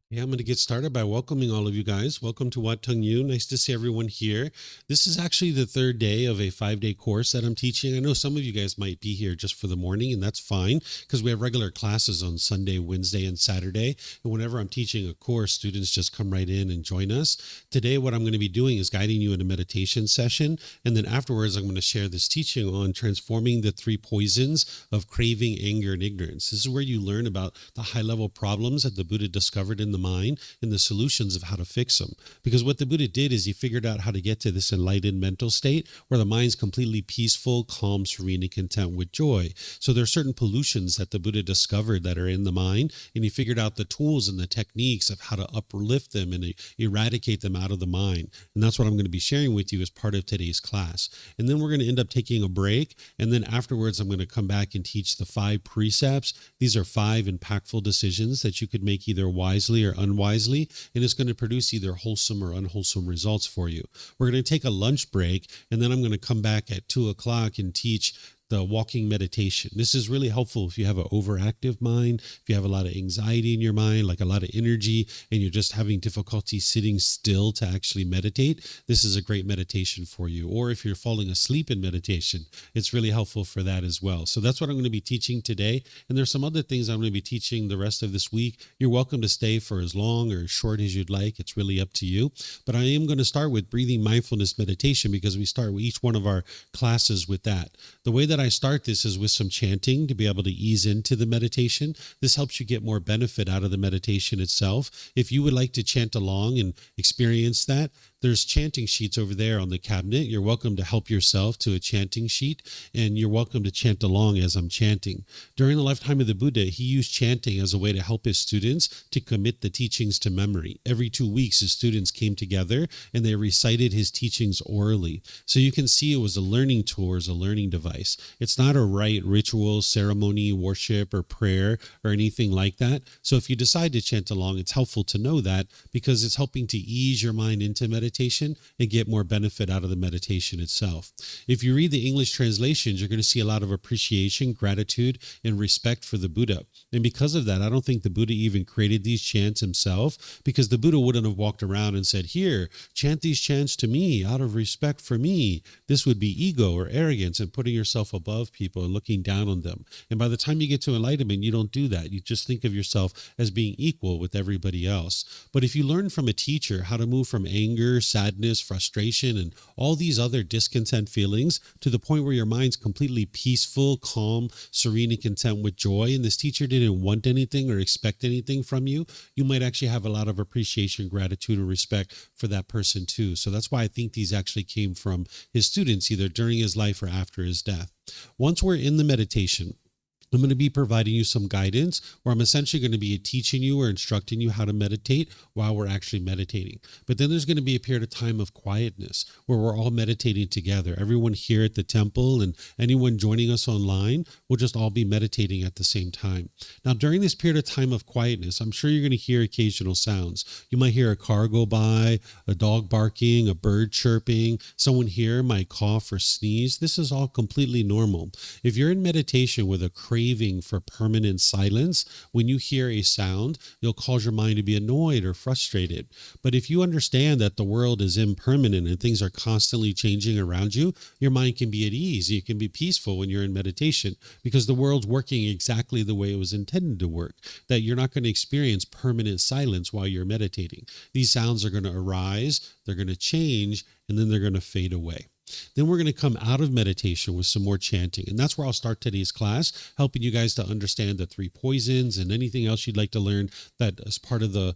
Yeah, I'm going to get started by welcoming all of you guys. Welcome to Wat Tung Yu. Nice to see everyone here. This is actually the third day of a 5-day course that I'm teaching. I know some of you guys might be here just for the morning, and that's fine because we have regular classes on Sunday, Wednesday, and Saturday. And whenever I'm teaching a course, students just come right in and join us. Today, what I'm going to be doing is guiding you in a meditation session. And then afterwards, I'm going to share this teaching on transforming the three poisons of craving, anger, and ignorance. This is where you learn about the high-level problems that the Buddha discovered in the mind and the solutions of how to fix them. Because what the Buddha did is he figured out how to get to this enlightened mental state where the mind's completely peaceful, calm, serene, and content with joy. So there are certain pollutions that the Buddha discovered that are in the mind, and he figured out the tools and the techniques of how to uplift them and eradicate them out of the mind. And that's what I'm going to be sharing with you as part of today's class. And then we're going to end up taking a break, and then afterwards I'm going to come back and teach the 5 precepts. These are 5 impactful decisions that you could make either wisely or unwisely, and it's going to produce either wholesome or unwholesome results for you. We're going to take a lunch break, and then I'm going to come back at 2 o'clock and teach the walking meditation. This is really helpful if you have an overactive mind, if you have a lot of anxiety in your mind, like a lot of energy, and you're just having difficulty sitting still to actually meditate. This is a great meditation for you. Or if you're falling asleep in meditation, it's really helpful for that as well. So that's what I'm going to be teaching today. And there's some other things I'm going to be teaching the rest of this week. You're welcome to stay for as long or as short as you'd like. It's really up to you. But I am going to start with breathing mindfulness meditation because we start with each one of our classes with that. The way that I start this is with some chanting to be able to ease into the meditation. This helps you get more benefit out of the meditation itself. If you would like to chant along and experience that, there's chanting sheets over there on the cabinet. You're welcome to help yourself to a chanting sheet, and you're welcome to chant along as I'm chanting. During the lifetime of the Buddha, he used chanting as a way to help his students to commit the teachings to memory. Every 2 weeks, his students came together and they recited his teachings orally. So you can see it was a learning tool, or as a learning device. It's not a rite, ritual, ceremony, worship, or prayer, or anything like that. So if you decide to chant along, it's helpful to know that because it's helping to ease your mind into meditation and get more benefit out of the meditation itself. If you read the English translations, you're going to see a lot of appreciation, gratitude, and respect for the Buddha. And because of that, I don't think the Buddha even created these chants himself, because the Buddha wouldn't have walked around and said, "Here, chant these chants to me out of respect for me." This would be ego or arrogance and putting yourself above people and looking down on them. And by the time you get to enlightenment, you don't do that. You just think of yourself as being equal with everybody else. But if you learn from a teacher how to move from anger, sadness, frustration, and all these other discontent feelings to the point where your mind's completely peaceful, calm, serene, and content with joy, and this teacher didn't want anything or expect anything from you, you might actually have a lot of appreciation, gratitude, and respect for that person too. So that's why I think these actually came from his students, either during his life or after his death. Once we're in the meditation, I'm going to be providing you some guidance where I'm essentially going to be teaching you or instructing you how to meditate while we're actually meditating. But then there's going to be a period of time of quietness where we're all meditating together. Everyone here at the temple and anyone joining us online will just all be meditating at the same time. Now, during this period of time of quietness, I'm sure you're going to hear occasional sounds. You might hear a car go by, a dog barking, a bird chirping. Someone here might cough or sneeze. This is all completely normal. If you're in meditation with a craving for permanent silence, when you hear a sound, you'll cause your mind to be annoyed or frustrated. But if you understand that the world is impermanent and things are constantly changing around you, your mind can be at ease. You can be peaceful when you're in meditation because the world's working exactly the way it was intended to work, that you're not going to experience permanent silence while you're meditating. These sounds are going to arise, they're going to change, and then they're going to fade away. Then we're going to come out of meditation with some more chanting. And that's where I'll start today's class, helping you guys to understand the 3 poisons and anything else you'd like to learn that as part of the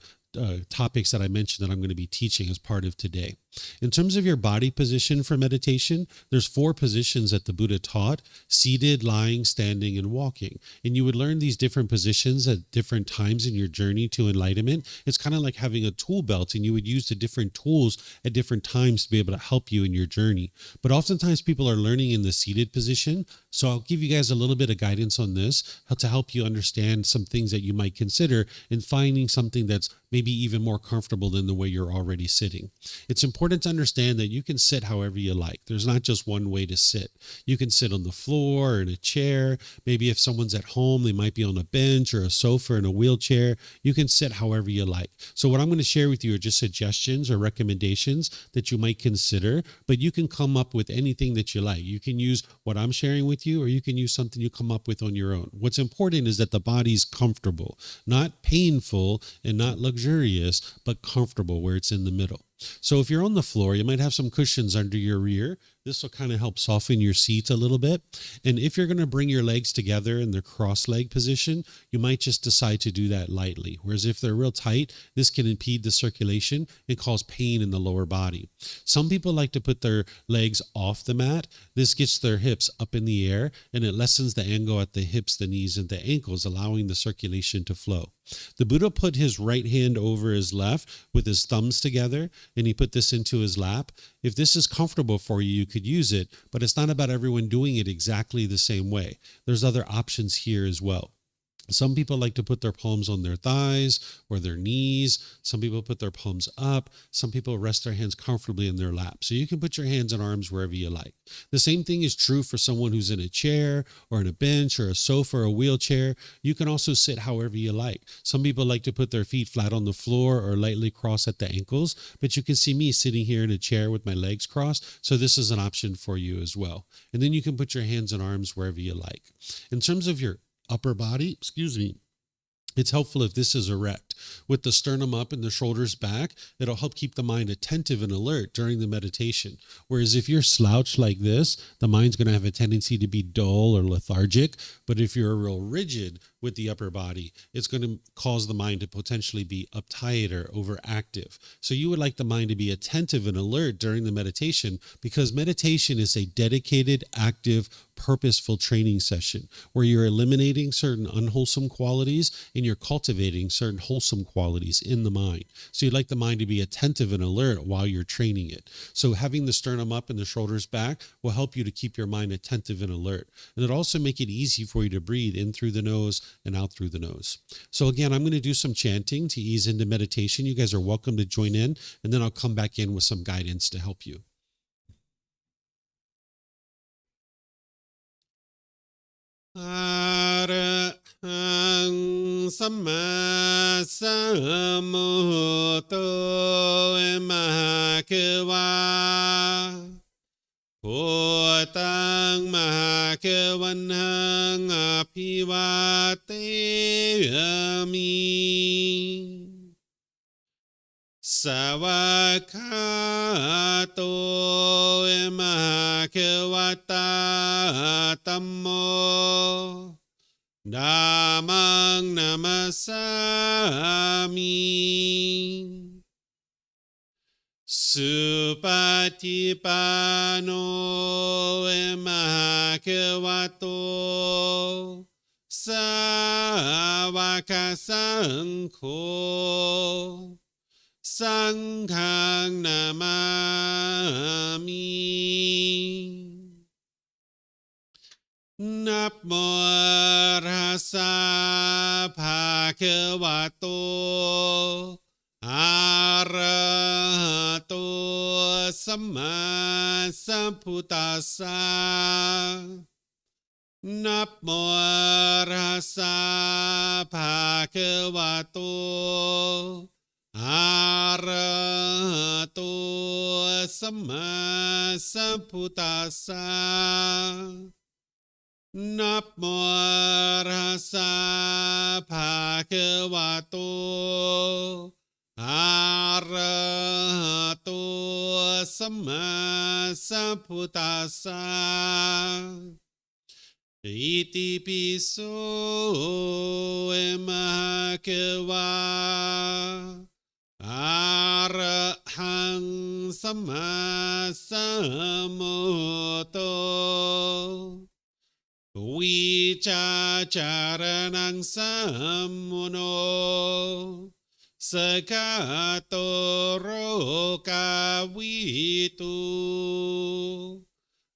topics that I mentioned that I'm going to be teaching as part of today. In terms of your body position for meditation, there's 4 positions that the Buddha taught: seated, lying, standing, and walking. And you would learn these different positions at different times in your journey to enlightenment. It's kind of like having a tool belt, and you would use the different tools at different times to be able to help you in your journey. But oftentimes people are learning in the seated position. So I'll give you guys a little bit of guidance on this, how to help you understand some things that you might consider in finding something that's maybe even more comfortable than the way you're already sitting. It's important important to understand that you can sit however you like. There's not just one way to sit. You can sit on the floor or in a chair. Maybe if someone's at home, they might be on a bench or a sofa or in a wheelchair. You can sit however you like. So what I'm going to share with you are just suggestions or recommendations that you might consider, but you can come up with anything that you like. You can use what I'm sharing with you, or you can use something you come up with on your own. What's important is that the body's comfortable, not painful and not luxurious, but comfortable where it's in the middle. So if you're on the floor, you might have some cushions under your rear. This will kind of help soften your seat a little bit. And if you're going to bring your legs together in the cross leg position, you might just decide to do that lightly. Whereas if they're real tight, this can impede the circulation and cause pain in the lower body. Some people like to put their legs off the mat. This gets their hips up in the air, and it lessens the angle at the hips, the knees, and the ankles, allowing the circulation to flow. The Buddha put his right hand over his left with his thumbs together, and he put this into his lap. If this is comfortable for you, you could use it, but it's not about everyone doing it exactly the same way. There's other options here as well. Some people like to put their palms on their thighs or their knees. Some people put their palms up. Some people rest their hands comfortably in their lap. So you can put your hands and arms wherever you like. The same thing is true for someone who's in a chair or in a bench or a sofa or a wheelchair. You can also sit however you like. Some people like to put their feet flat on the floor or lightly cross at the ankles, but you can see me sitting here in a chair with my legs crossed. So this is an option for you as well. And then you can put your hands and arms wherever you like. In terms of your upper body, it's helpful if this is erect. With the sternum up and the shoulders back, it'll help keep the mind attentive and alert during the meditation. Whereas if you're slouched like this, the mind's going to have a tendency to be dull or lethargic. But if you're real rigid with the upper body, it's going to cause the mind to potentially be uptight or overactive. So you would like the mind to be attentive and alert during the meditation, because meditation is a dedicated, active, purposeful training session where you're eliminating certain unwholesome qualities and you're cultivating certain wholesome qualities in the mind. So you'd like the mind to be attentive and alert while you're training it. So having the sternum up and the shoulders back will help you to keep your mind attentive and alert. And it'll also make it easy for you to breathe in through the nose and out through the nose. So again, I'm going to do some chanting to ease into meditation. You guys are welcome to join in, and then I'll come back in with some guidance to help you. Arahang Samma Sambuddho Mahakeva Bhutang Mahakavanhang Apivateyami Savakato Mahakavata Tammo Dhammang Namasami Supatipano Mahakavato Savakasangho Sanghang Namami Namo Rasa Bhagavato Arahato Samma Sambuddhassa Namo Rasa Bhagavato Arahato Samma Sambuddhassa Namo Rasa Bhagavato Arahato Samma Sambuddhassa Iti piso Mahakeva Arahang Samma Sambuddho Vicacaranang Sammuno Sakato Rokavitu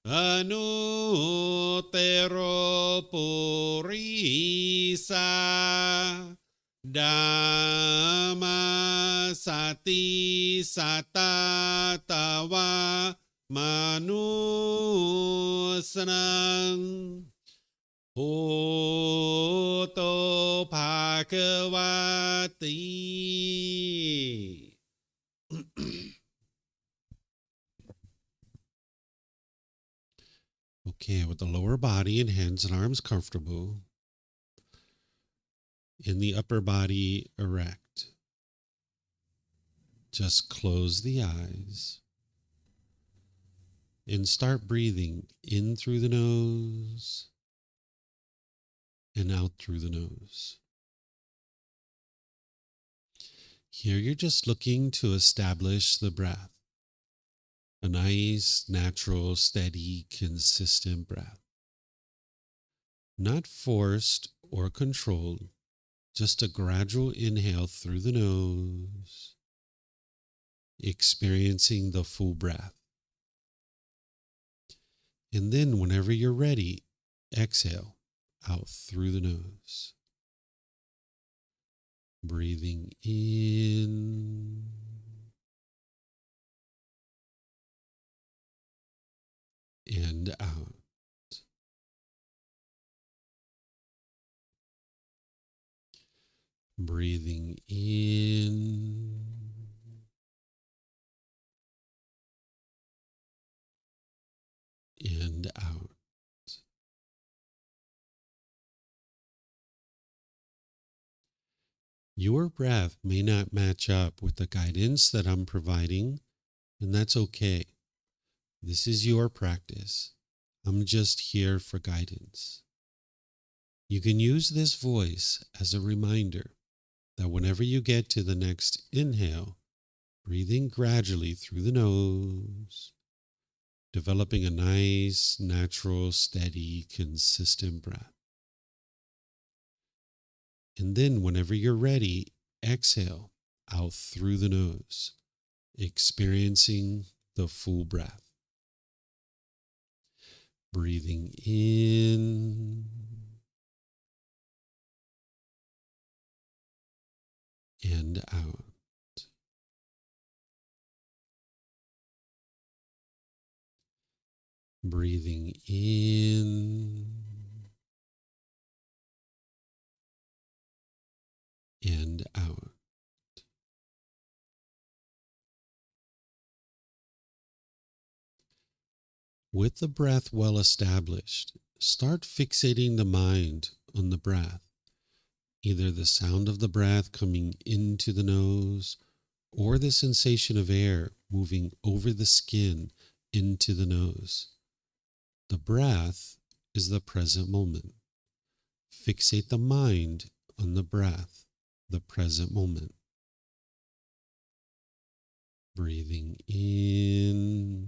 Anutero Purisa Dhamma sati sata tawa manusanang Hoto Bhagavati. Okay, with the lower body and hands and arms comfortable, in the upper body erect. Just close the eyes and start breathing in through the nose and out through the nose. Here you're just looking to establish the breath, a nice, natural, steady, consistent breath. Not forced or controlled, just a gradual inhale through the nose, experiencing the full breath. And then whenever you're ready, exhale out through the nose. Breathing in and out. Breathing in and out. Your breath may not match up with the guidance that I'm providing, and that's okay. This is your practice. I'm just here for guidance. You can use this voice as a reminder that whenever you get to the next inhale, breathing gradually through the nose, developing a nice, natural, steady, consistent breath. And then whenever you're ready, exhale out through the nose, experiencing the full breath. Breathing in and out. Breathing in and out. With the breath well established, start fixating the mind on the breath, either the sound of the breath coming into the nose or the sensation of air moving over the skin into the nose. The breath is the present moment. Fixate the mind on the breath, the present moment. Breathing in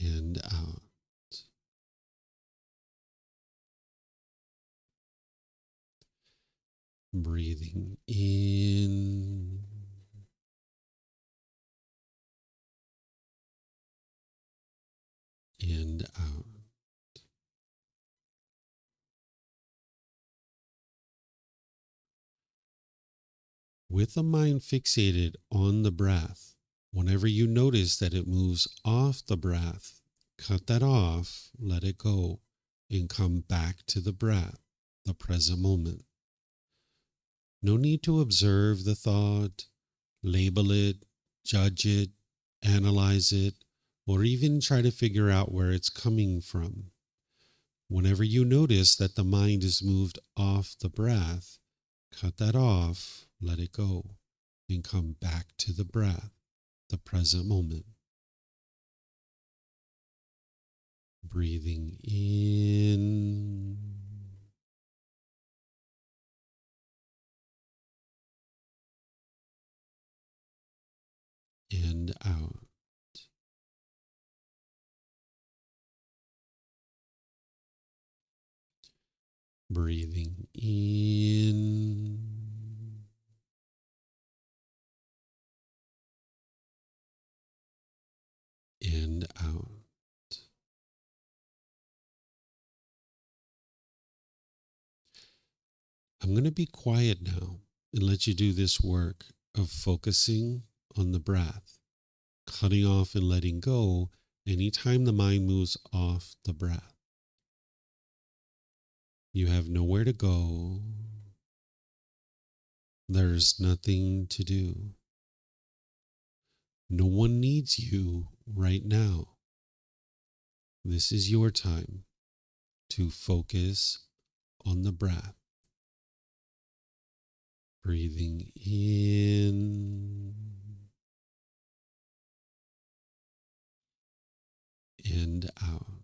and out. Breathing in and out. With the mind fixated on the breath, whenever you notice that it moves off the breath, cut that off, let it go, and come back to the breath, the present moment. No need to observe the thought, label it, judge it, analyze it, or even try to figure out where it's coming from. Whenever you notice that the mind is moved off the breath, cut that off, let it go, and come back to the breath, the present moment. Breathing in and out. Breathing in and out. I'm going to be quiet now and let you do this work of focusing on the breath, cutting off and letting go anytime the mind moves off the breath. You have nowhere to go. There's nothing to do. No one needs you right now. This is your time to focus on the breath. Breathing in and out.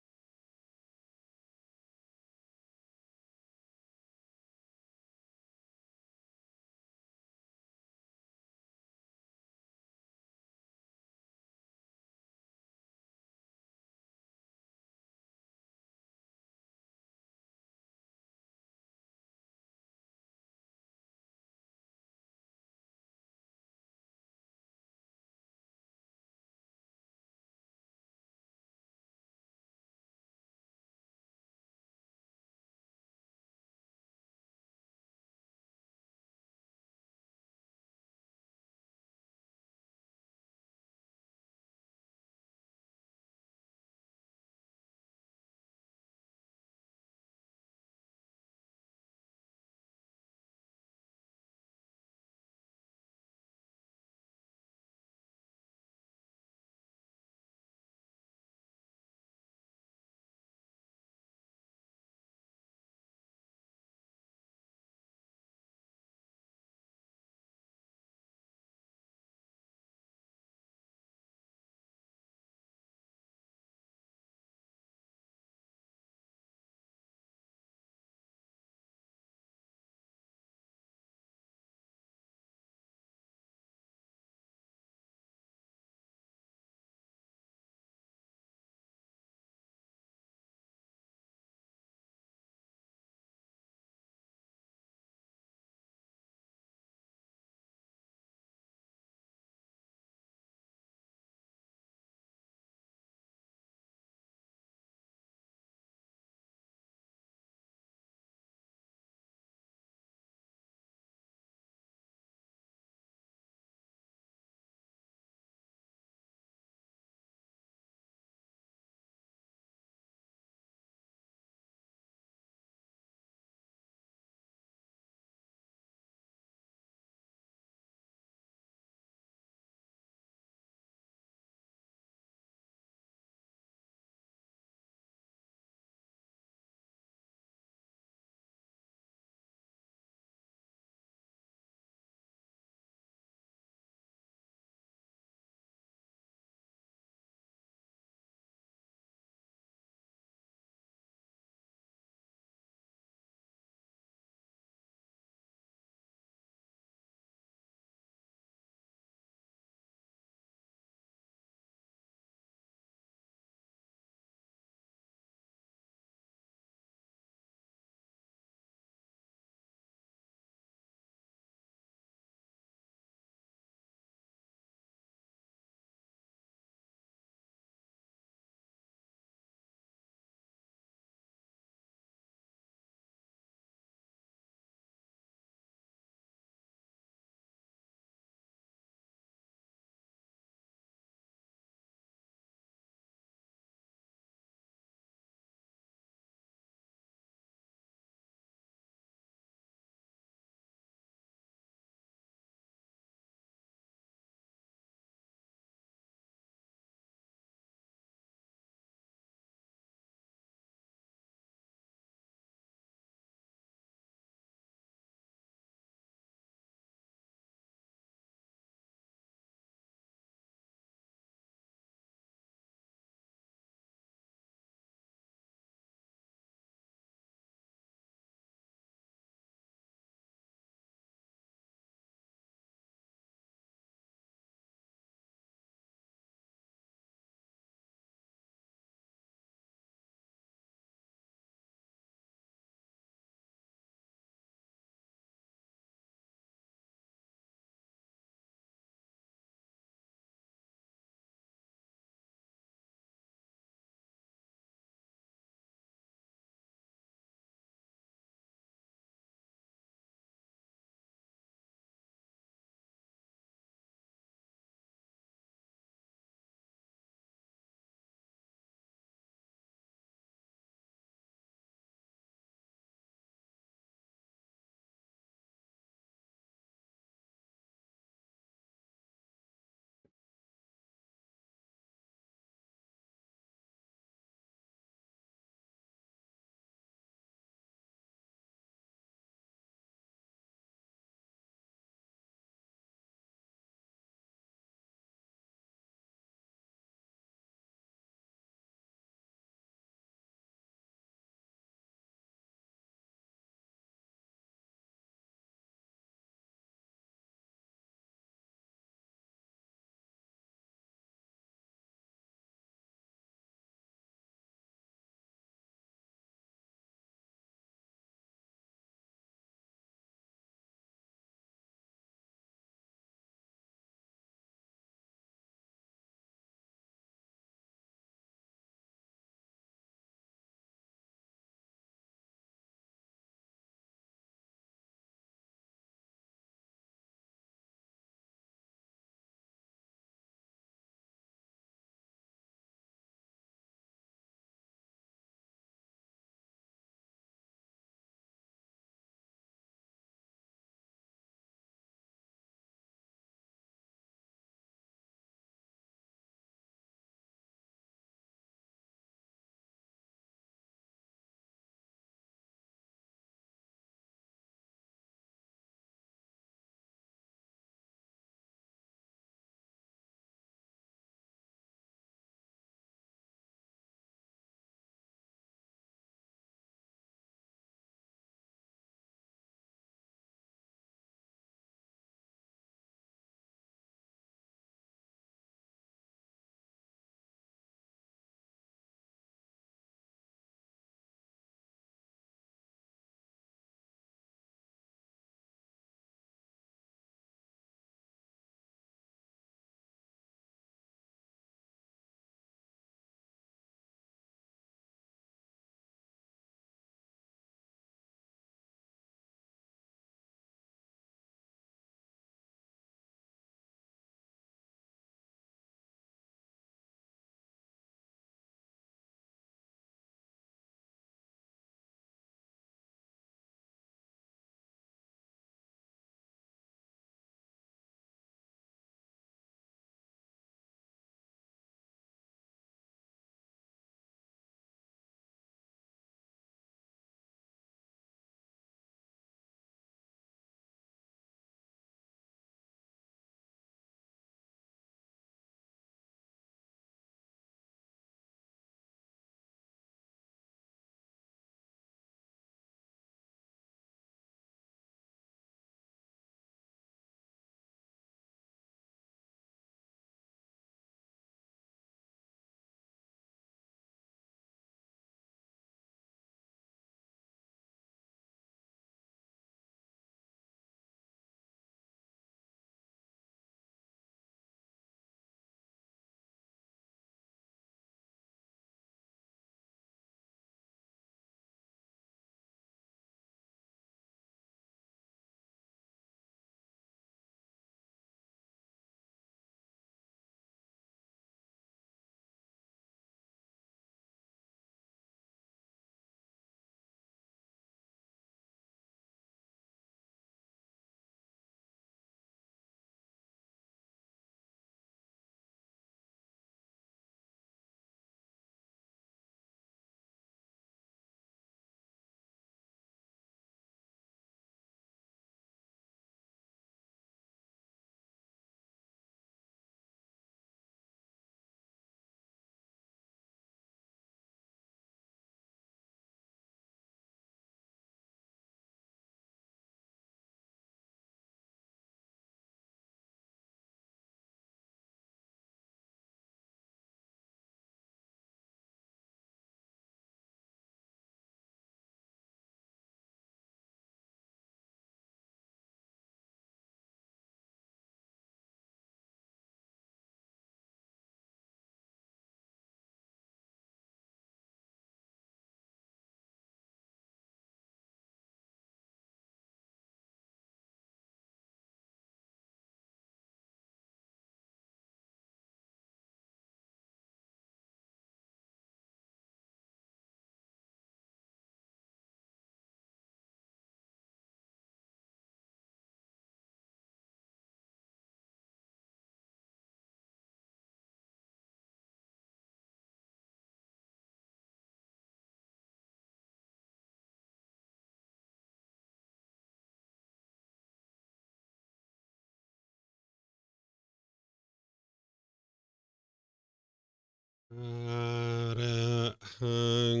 อะระหัง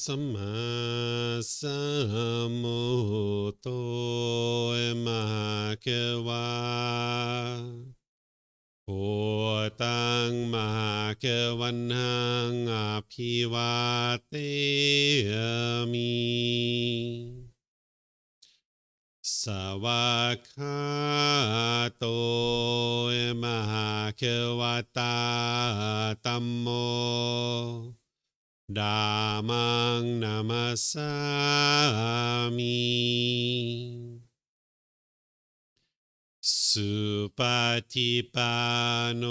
สัมมาสัมพุทโธมหาเกวาโพตังมหาเกวันหังอภิวาเตมิสวากขาโตมหาเกวตาตัมโมดามังนามัสสามิสุปฏิปันโน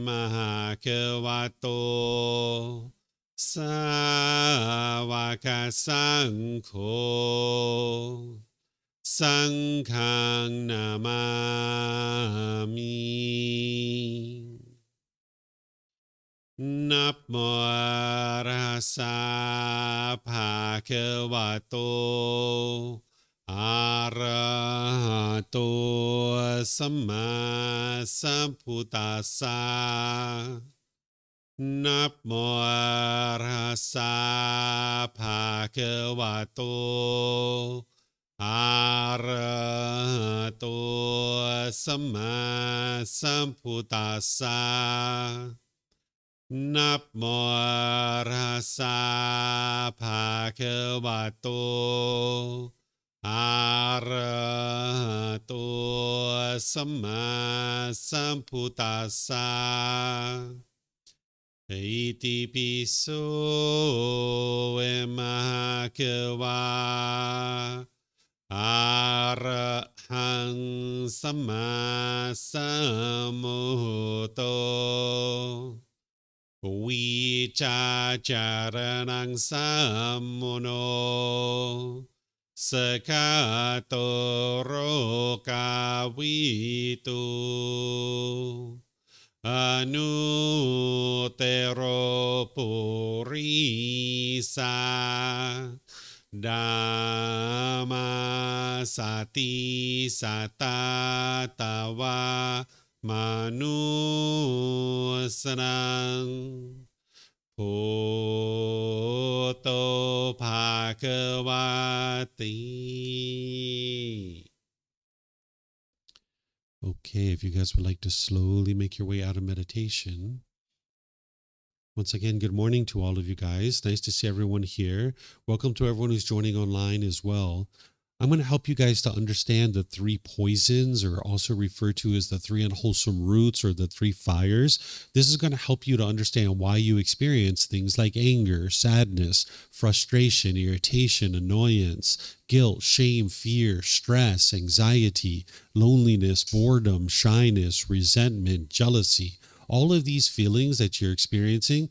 มหาเกวโตสาวกสังโฆสังฆังนามามินับโมรัสสะภะคะวะโตอะระหะโตสัมมาสัมพุทธัสสะนับโมรัสสะภะคะวะโตอะระหะโตสัมมาสัมพุทธัสสะนับโมรัสสะภะคะวะโตอะระหะโตสัมมาสัมพุทธัสสะอิติปิโสมหาเกวาอะระหังสัมมาสัมพุทโธวิจาจารณังสัมมุโนสกาโตโรกาวิตุอนุเตโรปุริสาดามาสติสัตตาตาวามนุสนังพุทโธภาควาติ Okay, if you guys would like to slowly make your way out of meditation. Once again, good morning to all of you guys. Nice to see everyone here. Welcome to everyone who's joining online as well. I'm going to help you guys to understand the three poisons, or also referred to as the three unwholesome roots or the three fires. This is going to help you to understand why you experience things like anger, sadness, frustration, irritation, annoyance, guilt, shame, fear, stress, anxiety, loneliness, boredom, shyness, resentment, jealousy. All of these feelings that you're experiencing,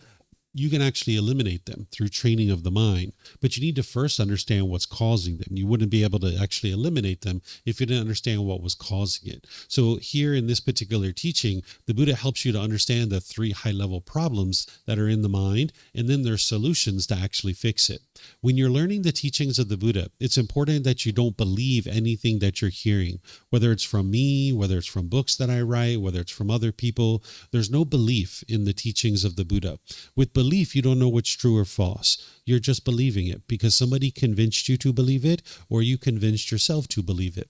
you can actually eliminate them through training of the mind. But you need to first understand what's causing them. You wouldn't be able to actually eliminate them if you didn't understand what was causing it. So here in this particular teaching, the Buddha helps you to understand the three high-level problems that are in the mind, and then there's solutions to actually fix it. When you're learning the teachings of the Buddha, it's important that you don't believe anything that you're hearing, whether it's from me, whether it's from books that I write, whether it's from other people. There's no belief in the teachings of the Buddha. With belief, you don't know what's true or false. You're just believing it because somebody convinced you to believe it, or you convinced yourself to believe it.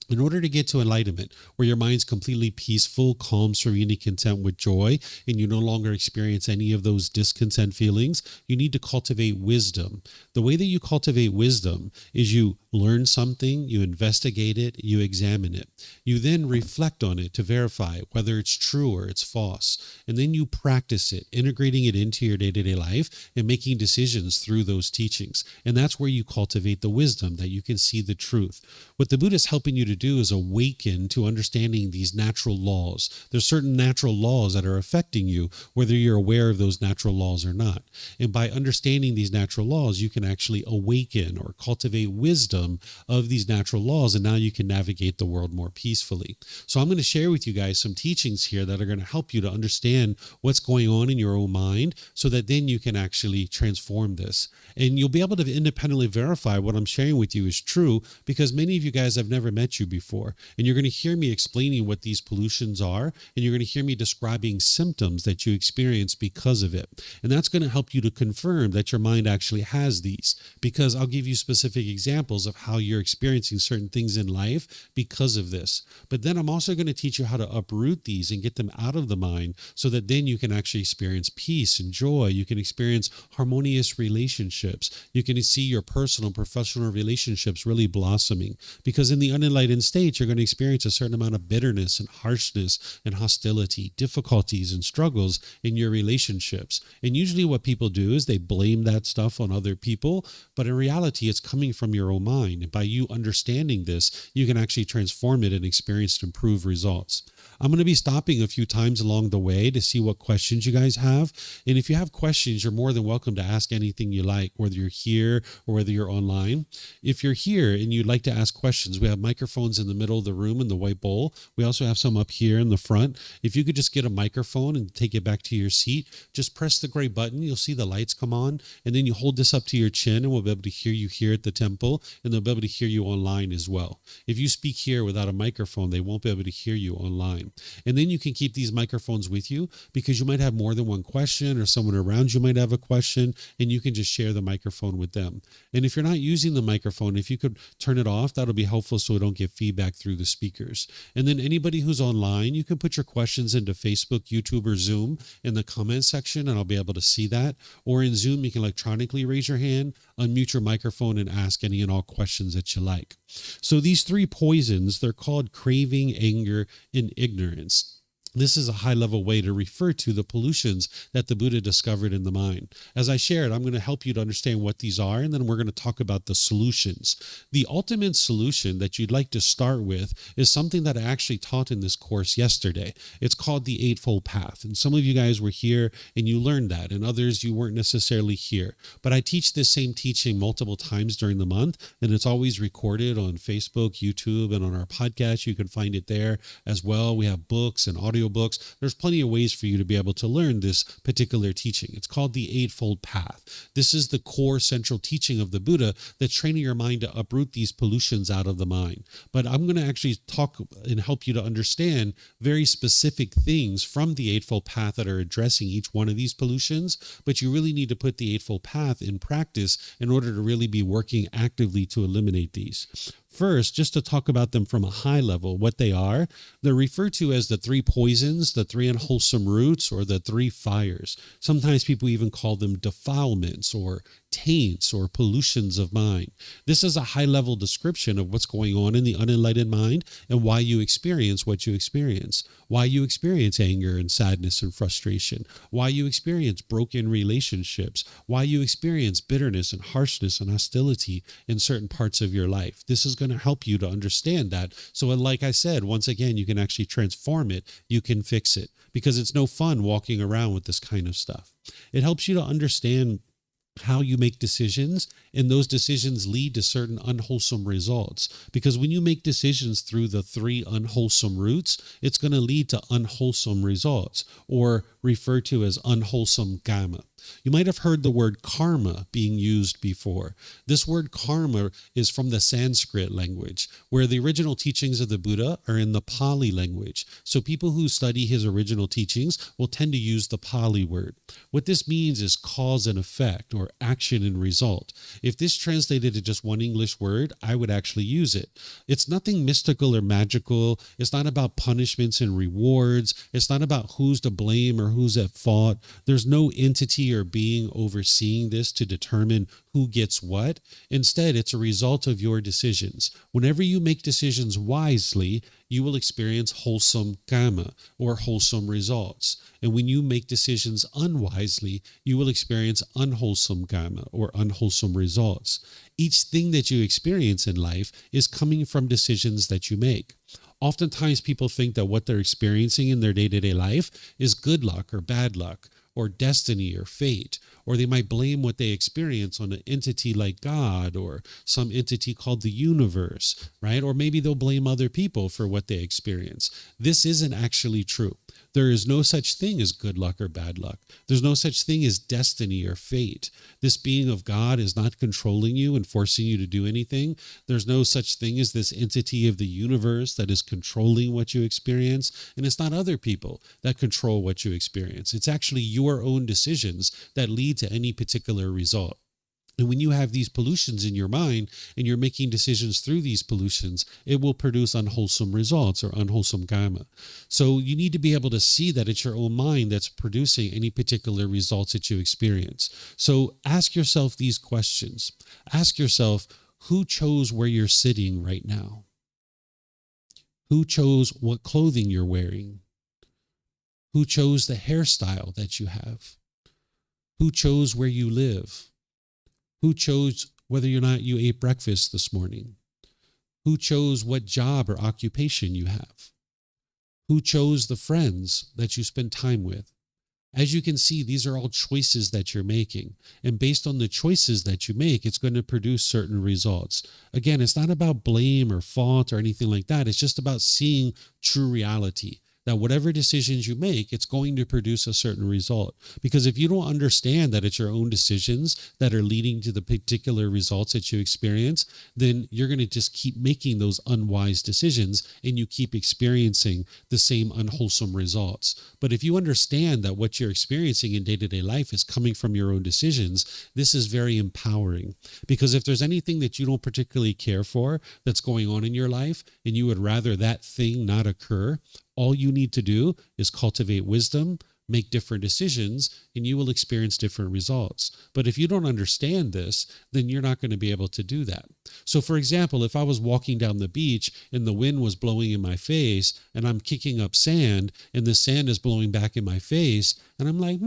In order to get to enlightenment, where your mind's completely peaceful, calm, serene, and content with joy, and you no longer experience any of those discontent feelings, you need to cultivate wisdom. The way that you cultivate wisdom is you learn something, you investigate it, you examine it. You then reflect on it to verify whether it's true or it's false. And then you practice it, integrating it into your day-to-day life and making decisions through those teachings. And that's where you cultivate the wisdom that you can see the truth. What the Buddha is helping you to do is awaken to understanding these natural laws. There's certain natural laws that are affecting you, whether you're aware of those natural laws or not. And by understanding these natural laws, you can actually awaken or cultivate wisdom of these natural laws, and now you can navigate the world more peacefully. So I'm going to share with you guys some teachings here that are going to help you to understand what's going on in your own mind, so that then you can actually transform this. And you'll be able to independently verify what I'm sharing with you is true, because many of you guys, I've never met you before. And you're going to hear me explaining what these pollutions are, and you're going to hear me describing symptoms that you experience because of it. And that's going to help you to confirm that your mind actually has these, because I'll give you specific examples of how you're experiencing certain things in life because of this. But then I'm also going to teach you how to uproot these and get them out of the mind, so that then you can actually experience peace and joy. You can experience harmonious relationships. You can see your personal and professional relationships really blossoming, because in the unenlightened state, you're going to experience a certain amount of bitterness and harshness and hostility, difficulties and struggles in your relationships. And usually what people do is they blame that stuff on other people, but in reality, it's coming from your own mind. And by you understanding this, you can actually transform it and experience improved results. I'm going to be stopping a few times along the way to see what questions you guys have. And if you have questions, you're more than welcome to ask anything you like, whether you're here or whether you're online. If you're here and you'd like to ask questions, we have microphones in the middle of the room in the white bowl. We also have some up here in the front. If you could just get a microphone and take it back to your seat, just press the gray button. You'll see the lights come on, and then you hold this up to your chin, and we'll be able to hear you here at the temple, and they'll be able to hear you online as well. If you speak here without a microphone, they won't be able to hear you online. And then you can keep these microphones with you, because you might have more than one question, or someone around you might have a question, and you can just share the microphone with them. And if you're not using the microphone, if you could turn it off, that'll be helpful so we don't get feedback through the speakers. And then anybody who's online, you can put your questions into Facebook, YouTube, or Zoom in the comment section, and I'll be able to see that. Or in Zoom, you can electronically raise your hand, unmute your microphone, and ask any and all questions that you like. So these three poisons, they're called craving, anger, and ignorance. This is a high-level way to refer to the pollutions that the Buddha discovered in the mind. As I shared, I'm going to help you to understand what these are, and then we're going to talk about the solutions. The ultimate solution that you'd like to start with is something that I actually taught in this course yesterday. It's called the Eightfold Path, and some of you guys were here and you learned that, and others you weren't necessarily here. But I teach this same teaching multiple times during the month, and it's always recorded on Facebook, YouTube, and on our podcast. You can find it there as well. We have books and audio books. There's plenty of ways for you to be able to learn this particular teaching. It's called the Eightfold Path. This is the core central teaching of the Buddha that's training your mind to uproot these pollutions out of the mind. But I'm going to actually talk and help you to understand very specific things from the Eightfold Path that are addressing each one of these pollutions. But you really need to put the Eightfold Path in practice in order to really be working actively to eliminate these. First, just to talk about them from a high level, what they are, they're referred to as the three poisons, the three unwholesome roots, or the three fires. Sometimes people even call them defilements or taints or pollutions of mind. This is a high-level description of what's going on in the unenlightened mind and why you experience what you experience, why you experience anger and sadness and frustration, why you experience broken relationships, why you experience bitterness and harshness and hostility in certain parts of your life. This is going to help you to understand that. So like I said, once again, you can actually transform it. You can fix it, because it's no fun walking around with this kind of stuff. It helps you to understand how you make decisions, and those decisions lead to certain unwholesome results. Because when you make decisions through the three unwholesome roots, it's going to lead to unwholesome results, or referred to as unwholesome karma. You might have heard the word karma being used before. This word karma is from the Sanskrit language, where the original teachings of the Buddha are in the Pali language. So people who study his original teachings will tend to use the Pali word. What this means is cause and effect, or action and result. If this translated to just one English word, I would actually use it. It's nothing mystical or magical. It's not about punishments and rewards. It's not about who's to blame or who's at fault. There's no entity or being overseeing this to determine who gets what. Instead, it's a result of your decisions. Whenever you make decisions wisely, you will experience wholesome karma, or wholesome results. And when you make decisions unwisely, you will experience unwholesome karma, or unwholesome results. Each thing that you experience in life is coming from decisions that you make. Oftentimes people think that what they're experiencing in their day-to-day life is good luck or bad luck, or destiny or fate, or they might blame what they experience on an entity like God or some entity called the universe, right? Or maybe they'll blame other people for what they experience. This isn't actually true. There is no such thing as good luck or bad luck. There's no such thing as destiny or fate. This being of God is not controlling you and forcing you to do anything. There's no such thing as this entity of the universe that is controlling what you experience. And it's not other people that control what you experience. It's actually your own decisions that lead to any particular result. And when you have these pollutions in your mind and you're making decisions through these pollutions, it will produce unwholesome results or unwholesome karma. So you need to be able to see that it's your own mind that's producing any particular results that you experience. So ask yourself these questions. Ask yourself, who chose where you're sitting right now? Who chose what clothing you're wearing? Who chose the hairstyle that you have? Who chose where you live? Who chose whether or not you ate breakfast this morning? Who chose what job or occupation you have? Who chose the friends that you spend time with? As you can see, these are all choices that you're making. And based on the choices that you make, it's going to produce certain results. Again, it's not about blame or fault or anything like that. It's just about seeing true reality. That whatever decisions you make, it's going to produce a certain result. Because if you don't understand that it's your own decisions that are leading to the particular results that you experience, then you're going to just keep making those unwise decisions and you keep experiencing the same unwholesome results. But if you understand that what you're experiencing in day-to-day life is coming from your own decisions, this is very empowering. Because if there's anything that you don't particularly care for that's going on in your life and you would rather that thing not occur, all you need to do is cultivate wisdom, make different decisions, and you will experience different results. But if you don't understand this, then you're not going to be able to do that. So for example, if I was walking down the beach and the wind was blowing in my face and I'm kicking up sand and the sand is blowing back in my face and I'm like,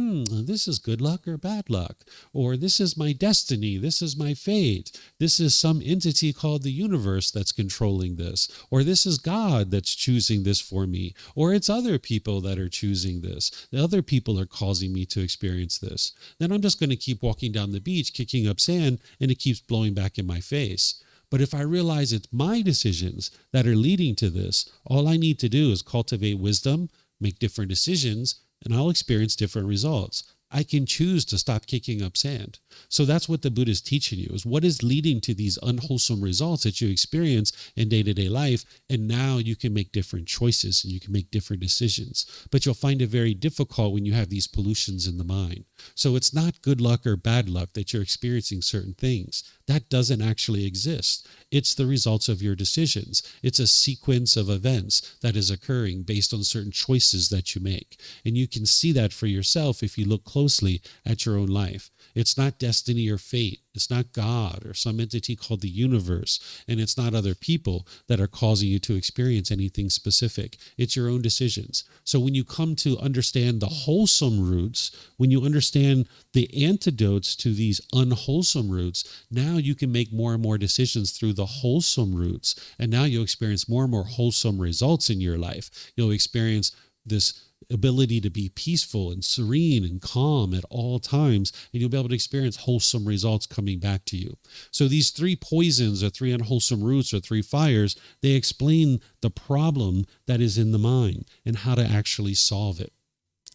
this is good luck or bad luck, or this is my destiny, this is my fate, this is some entity called the universe that's controlling this, or this is God that's choosing this for me, or it's other people that are choosing this. The other people are causing me to experience this. Then I'm just going to keep walking down the beach, kicking up sand, and it keeps blowing back in my face. But if I realize it's my decisions that are leading to this, all I need to do is cultivate wisdom, make different decisions, and I'll experience different results. I can choose to stop kicking up sand. So that's what the Buddha is teaching you, is what is leading to these unwholesome results that you experience in day-to-day life. And now you can make different choices and you can make different decisions. But you'll find it very difficult when you have these pollutions in the mind. So it's not good luck or bad luck that you're experiencing certain things. That doesn't actually exist. It's the results of your decisions. It's a sequence of events that is occurring based on certain choices that you make. And you can see that for yourself if you look closely at your own life. It's not destiny or fate. It's not God or some entity called the universe. And it's not other people that are causing you to experience anything specific. It's your own decisions. So when you come to understand the wholesome roots, when you understand the antidotes to these unwholesome roots, now you can make more and more decisions through the wholesome roots. And now you'll experience more and more wholesome results in your life. You'll experience this ability to be peaceful and serene and calm at all times, and you'll be able to experience wholesome results coming back to you. So these three poisons or three unwholesome roots or three fires, they explain the problem that is in the mind and how to actually solve it.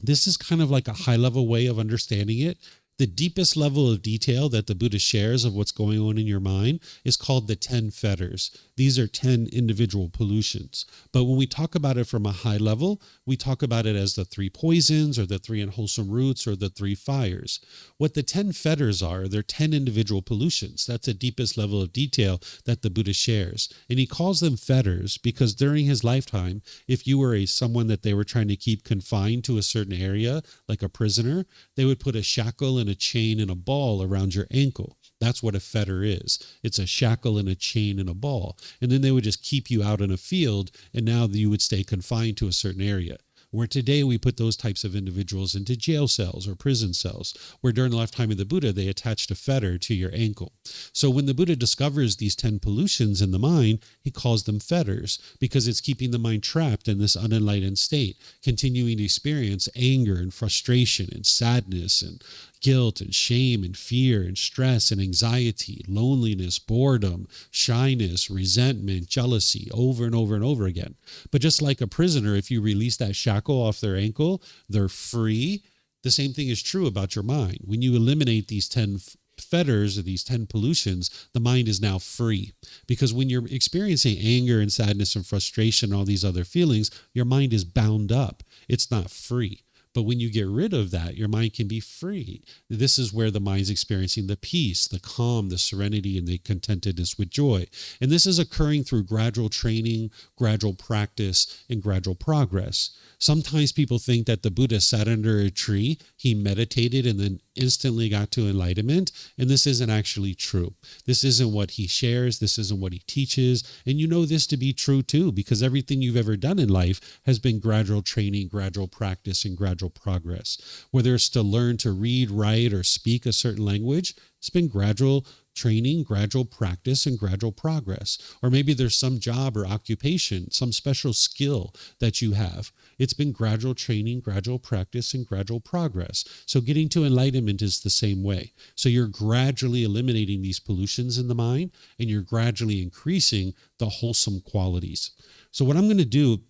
This is kind of like a high-level way of understanding it. The deepest level of detail that the Buddha shares of what's going on in your mind is called the 10 fetters. These are 10 individual pollutions. But when we talk about it from a high level, we talk about it as the three poisons or the three unwholesome roots or the three fires. What the 10 fetters are, they're 10 individual pollutions. That's the deepest level of detail that the Buddha shares. And he calls them fetters because during his lifetime, if you were someone that they were trying to keep confined to a certain area, like a prisoner, they would put a shackle and a chain and a ball around your ankle. That's what a fetter is. It's a shackle and a chain and a ball. And then they would just keep you out in a field, and now you would stay confined to a certain area. Where today we put those types of individuals into jail cells or prison cells, where during the lifetime of the Buddha, they attached a fetter to your ankle. So when the Buddha discovers these 10 pollutions in the mind, he calls them fetters because it's keeping the mind trapped in this unenlightened state, continuing to experience anger and frustration and sadness and guilt and shame and fear and stress and anxiety, loneliness, boredom, shyness, resentment, jealousy, over and over and over again. But just like a prisoner, if you release that shackle off their ankle, they're free. The same thing is true about your mind. When you eliminate these 10 fetters or these 10 pollutions, the mind is now free. Because when you're experiencing anger and sadness and frustration, all these other feelings, your mind is bound up. It's not free. But when you get rid of that, your mind can be free. This is where the mind's experiencing the peace, the calm, the serenity, and the contentedness with joy. And this is occurring through gradual training, gradual practice, and gradual progress. Sometimes people think that the Buddha sat under a tree, he meditated, and then instantly got to enlightenment. And this isn't actually true. This isn't what he shares. This isn't what he teaches. And you know this to be true too, because everything you've ever done in life has been gradual training, gradual practice, and gradual progress. Whether it's to learn to read, write, or speak a certain language, it's been gradual training, gradual practice, and gradual progress. Or maybe there's some job or occupation, some special skill that you have. It's been gradual training, gradual practice, and gradual progress. So getting to enlightenment is the same way. So you're gradually eliminating these pollutions in the mind, and you're gradually increasing the wholesome qualities. So what I'm going to do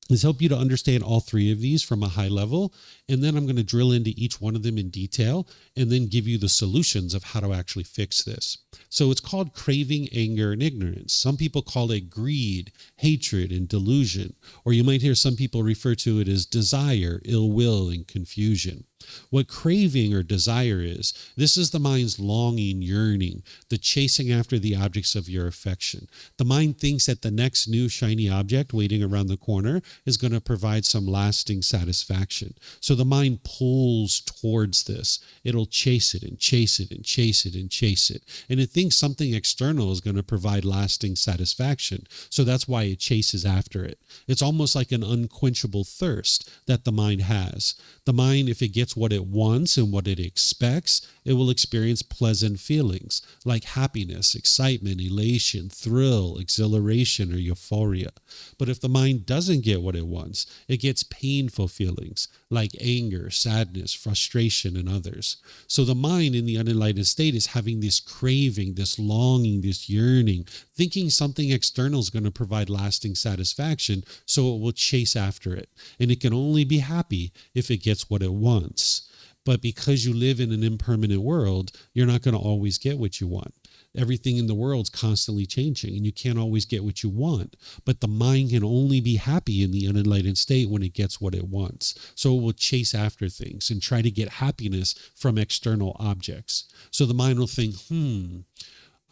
is help you to understand all three of these from a high level, and then I'm going to drill into each one of them in detail and then give you the solutions of how to actually fix this. So it's called craving, anger, and ignorance. Some people call it greed, hatred, and delusion, or you might hear some people refer to it as desire, ill will, and confusion. What craving or desire is, this is the mind's longing, yearning, the chasing after the objects of your affection. The mind thinks that the next new shiny object waiting around the corner is going to provide some lasting satisfaction. So the mind pulls towards this. It'll chase it and chase it and chase it and chase it. And it thinks something external is going to provide lasting satisfaction. So that's why it chases after it. It's almost like an unquenchable thirst that the mind has. The mind, if it gets what it wants and what it expects, it will experience pleasant feelings like happiness, excitement, elation, thrill, exhilaration, or euphoria. But if the mind doesn't get what it wants, it gets painful feelings like anger, sadness, frustration, and others. So the mind in the unenlightened state is having this craving, this longing, this yearning, thinking something external is going to provide lasting satisfaction, so it will chase after it. And it can only be happy if it gets what it wants. But because you live in an impermanent world, you're not going to always get what you want. Everything in the world's constantly changing, and you can't always get what you want. But the mind can only be happy in the unenlightened state when it gets what it wants. So it will chase after things and try to get happiness from external objects. So the mind will think,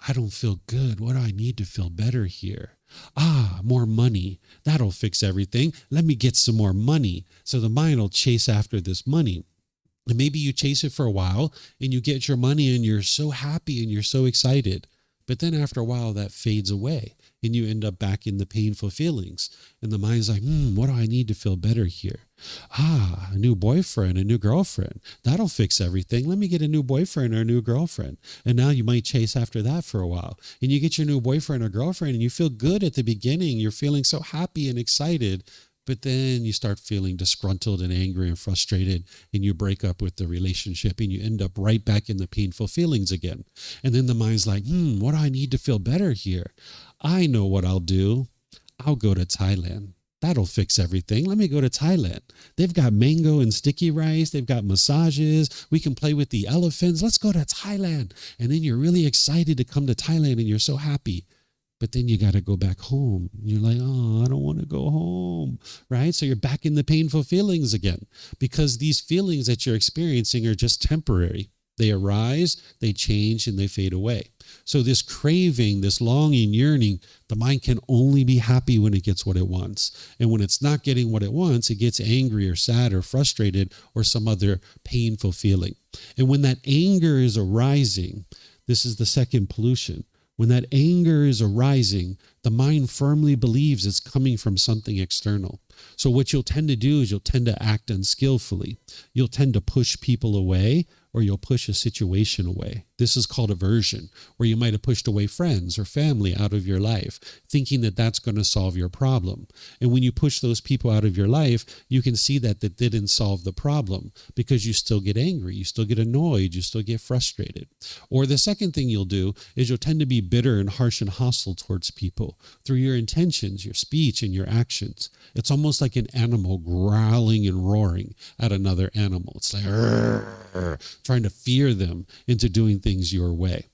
I don't feel good. What do I need to feel better here? More money. That'll fix everything. Let me get some more money. So the mind will chase after this money. And maybe you chase it for a while and you get your money and you're so happy and you're so excited. But then after a while that fades away and you end up back in the painful feelings. And the mind's like, what do I need to feel better here? A new boyfriend, a new girlfriend. That'll fix everything. Let me get a new boyfriend or a new girlfriend. And now you might chase after that for a while. And you get your new boyfriend or girlfriend and you feel good at the beginning. You're feeling so happy and excited. But then you start feeling disgruntled and angry and frustrated, and you break up with the relationship, and you end up right back in the painful feelings again. And then the mind's like, what do I need to feel better here? I know what I'll do. I'll go to Thailand. That'll fix everything. Let me go to Thailand. They've got mango and sticky rice. They've got massages. We can play with the elephants. Let's go to Thailand. And then you're really excited to come to Thailand, and you're so happy. But then you got to go back home. You're like, I don't want to go home, right? So you're back in the painful feelings again, because these feelings that you're experiencing are just temporary. They arise, they change, and they fade away. So this craving, this longing, yearning, the mind can only be happy when it gets what it wants. And when it's not getting what it wants, it gets angry or sad or frustrated or some other painful feeling. And when that anger is arising, this is the second pollution. When that anger is arising, the mind firmly believes it's coming from something external. So what you'll tend to do is you'll tend to act unskillfully. You'll tend to push people away, or you'll push a situation away. This is called aversion, where you might have pushed away friends or family out of your life, thinking that that's going to solve your problem. And when you push those people out of your life, you can see that that didn't solve the problem, because you still get angry, you still get annoyed, you still get frustrated. Or the second thing you'll do is you'll tend to be bitter and harsh and hostile towards people through your intentions, your speech, and your actions. It's almost like an animal growling and roaring at another animal. It's like, "Arr," trying to fear them into doing things your way.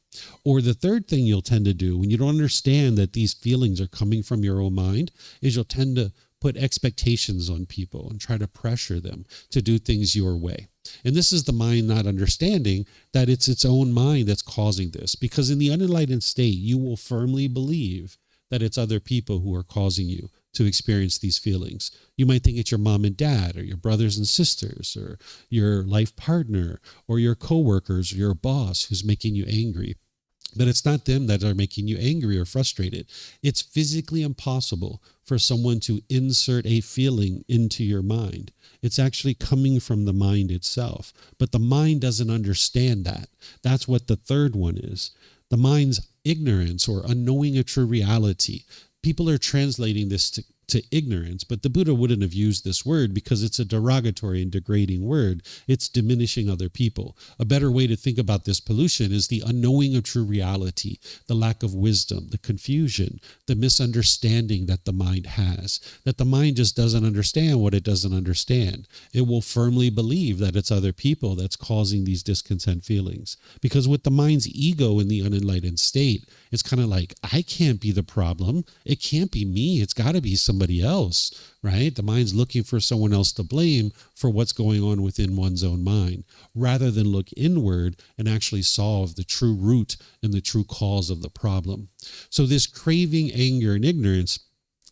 Or the third thing you'll tend to do when you don't understand that these feelings are coming from your own mind is you'll tend to put expectations on people and try to pressure them to do things your way. And this is the mind not understanding that it's its own mind that's causing this, because in the unenlightened state, you will firmly believe that it's other people who are causing you to experience these feelings. You might think it's your mom and dad, or your brothers and sisters, or your life partner, or your coworkers, or your boss who's making you angry. But it's not them that are making you angry or frustrated. It's physically impossible for someone to insert a feeling into your mind. It's actually coming from the mind itself. But the mind doesn't understand that. That's what the third one is. The mind's ignorance, or unknowing a true reality. People are translating this to ignorance, but the Buddha wouldn't have used this word because it's a derogatory and degrading word. It's diminishing other people. A better way to think about this pollution is the unknowing of true reality, the lack of wisdom, the confusion, the misunderstanding that the mind has, that the mind just doesn't understand what it doesn't understand. It will firmly believe that it's other people that's causing these discontent feelings. Because with the mind's ego in the unenlightened state, it's kind of like, I can't be the problem. It can't be me. It's got to be somebody else, right? The mind's looking for someone else to blame for what's going on within one's own mind, rather than look inward and actually solve the true root and the true cause of the problem. So this craving, anger, and ignorance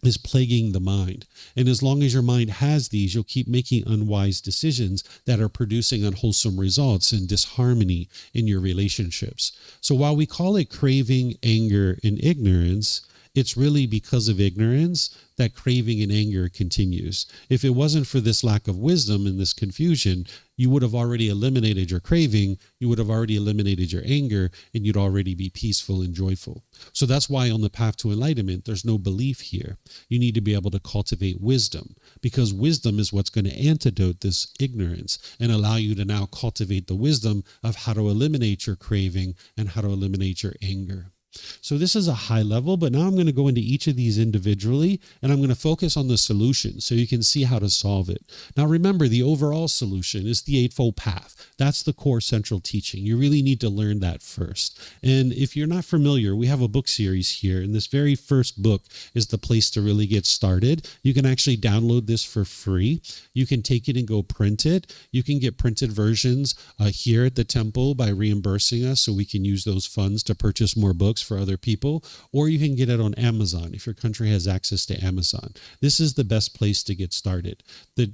is plaguing the mind. And as long as your mind has these, you'll keep making unwise decisions that are producing unwholesome results and disharmony in your relationships. So while we call it craving, anger, and ignorance, it's really because of ignorance that craving and anger continues. If it wasn't for this lack of wisdom and this confusion, you would have already eliminated your craving, you would have already eliminated your anger, and you'd already be peaceful and joyful. So that's why on the path to enlightenment, there's no belief here. You need to be able to cultivate wisdom, because wisdom is what's going to antidote this ignorance and allow you to now cultivate the wisdom of how to eliminate your craving and how to eliminate your anger. So this is a high level, but now I'm going to go into each of these individually, and I'm going to focus on the solution so you can see how to solve it. Now remember, the overall solution is the Eightfold Path. That's the core central teaching. You really need to learn that first. And if you're not familiar, we have a book series here, and this very first book is the place to really get started. You can actually download this for free. You can take it and go print it. You can get printed versions here at the temple by reimbursing us so we can use those funds to purchase more books for other people, or you can get it on Amazon if your country has access to Amazon. This is the best place to get started. The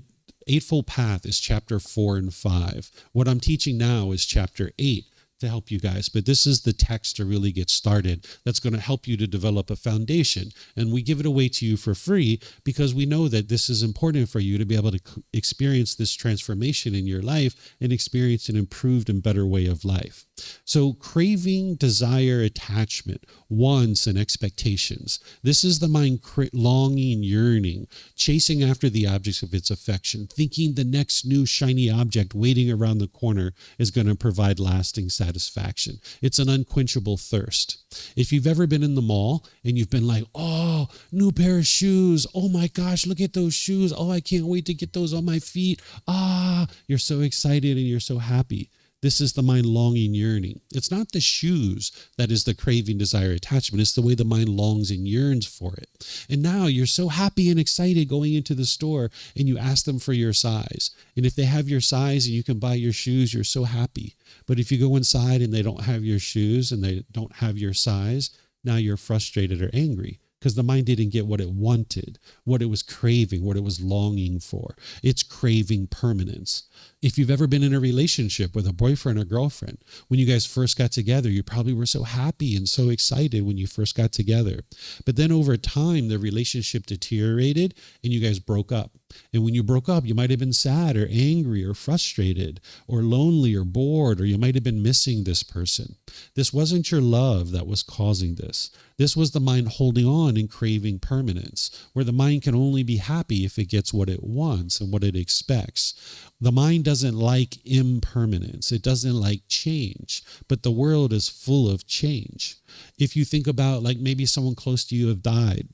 Eightfold Path is chapter 4 and 5. What I'm teaching now is chapter 8 to help you guys, but this is the text to really get started that's going to help you to develop a foundation. And we give it away to you for free because we know that this is important for you to be able to experience this transformation in your life and experience an improved and better way of life. So craving, desire, attachment, wants, and expectations. This is the mind longing, yearning, chasing after the objects of its affection, thinking the next new shiny object waiting around the corner is going to provide lasting satisfaction. It's an unquenchable thirst. If you've ever been in the mall and you've been like, oh, new pair of shoes. Oh my gosh, look at those shoes. Oh, I can't wait to get those on my feet. You're so excited and you're so happy. This is the mind longing, yearning. It's not the shoes that is the craving, desire, attachment. It's the way the mind longs and yearns for it. And now you're so happy and excited going into the store and you ask them for your size. And if they have your size and you can buy your shoes, you're so happy. But if you go inside and they don't have your shoes and they don't have your size, now you're frustrated or angry because the mind didn't get what it wanted, what it was craving, what it was longing for. It's craving permanence. If you've ever been in a relationship with a boyfriend or girlfriend, when you guys first got together, you probably were so happy and so excited when you first got together. But then over time, the relationship deteriorated and you guys broke up. And when you broke up, you might have been sad or angry or frustrated or lonely or bored, or you might have been missing this person. This wasn't your love that was causing this. This was the mind holding on and craving permanence, where the mind can only be happy if it gets what it wants and what it expects. The mind doesn't like impermanence. It doesn't like change, but the world is full of change. If you think about, like, maybe someone close to you have died,